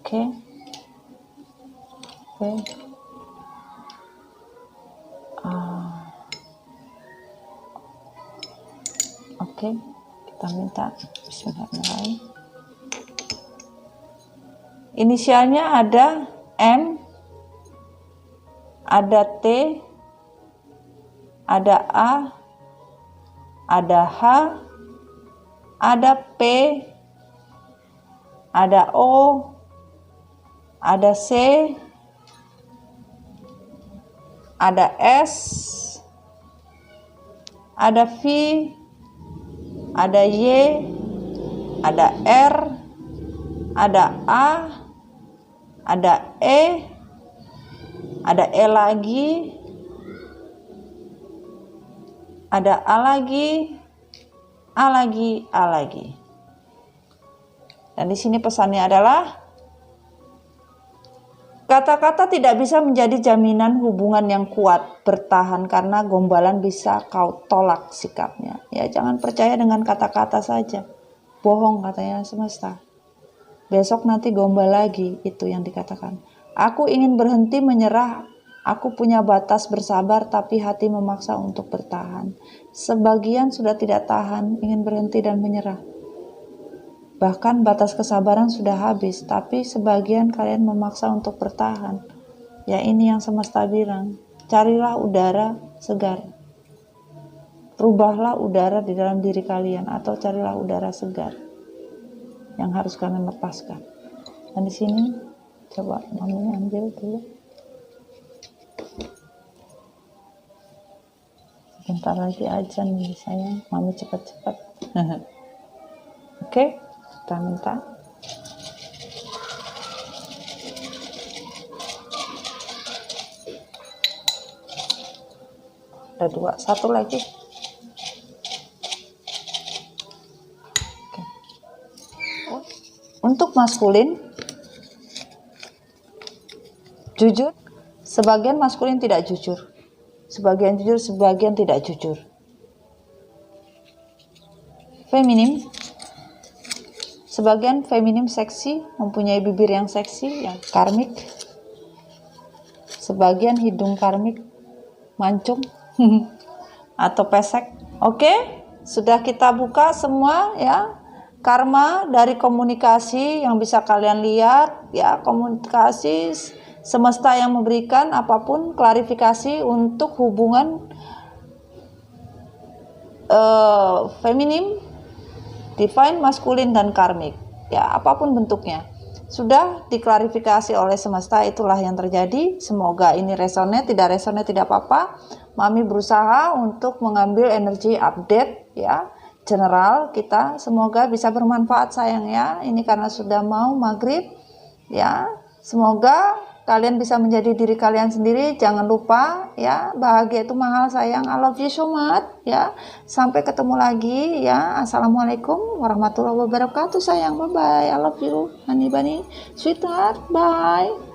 [SPEAKER 1] Oke. Oke, kita minta bismillahirrahmanirrahim. Inisialnya ada M, ada T, ada A, ada H, ada P, ada O, ada C, ada S, ada V, ada Y, ada R, ada A, ada E, ada E lagi, ada A lagi, A lagi, A lagi. Dan di sini pesannya adalah Kata-kata tidak bisa menjadi jaminan hubungan yang kuat bertahan karena gombalan bisa kau tolak sikapnya. Ya, jangan percaya dengan kata-kata saja. Bohong katanya semesta. Besok nanti gombal lagi, itu yang dikatakan. Aku ingin berhenti menyerah. Aku punya batas bersabar, tapi hati memaksa untuk bertahan. Sebagian sudah tidak tahan, ingin berhenti dan menyerah. Bahkan batas kesabaran sudah habis, tapi sebagian kalian memaksa untuk bertahan. Ya, ini yang semesta bilang. Carilah udara segar. Rubahlah udara di dalam diri kalian, atau carilah udara segar yang harus kalian lepaskan. Dan di sini coba mami ambil dulu. Sebentar lagi aja nih sayang, mami cepat-cepat. Oke, kita minta. Ada 2, 1 lagi. Oke. Untuk maskulin, jujur, sebagian maskulin tidak jujur. Sebagian jujur, sebagian tidak jujur. Feminim, sebagian feminim seksi, mempunyai bibir yang seksi, yang karmik. Sebagian hidung karmik, mancung atau pesek. Oke, sudah kita buka semua ya. Karma dari komunikasi yang bisa kalian lihat ya, komunikasi semesta yang memberikan apapun klarifikasi untuk hubungan feminim, divine, maskulin, dan karmik ya, apapun bentuknya sudah diklarifikasi oleh semesta. Itulah yang terjadi. Semoga ini resonate, tidak resonate tidak apa-apa. Mami berusaha untuk mengambil energi update ya, general kita, semoga bisa bermanfaat sayang ya. Ini karena sudah mau maghrib ya. Semoga kalian bisa menjadi diri kalian sendiri. Jangan lupa ya, bahagia itu mahal sayang. I love you so much ya. Sampai ketemu lagi ya. Assalamualaikum warahmatullahi wabarakatuh sayang. Bye bye. I love you honey bunny sweetheart. Bye.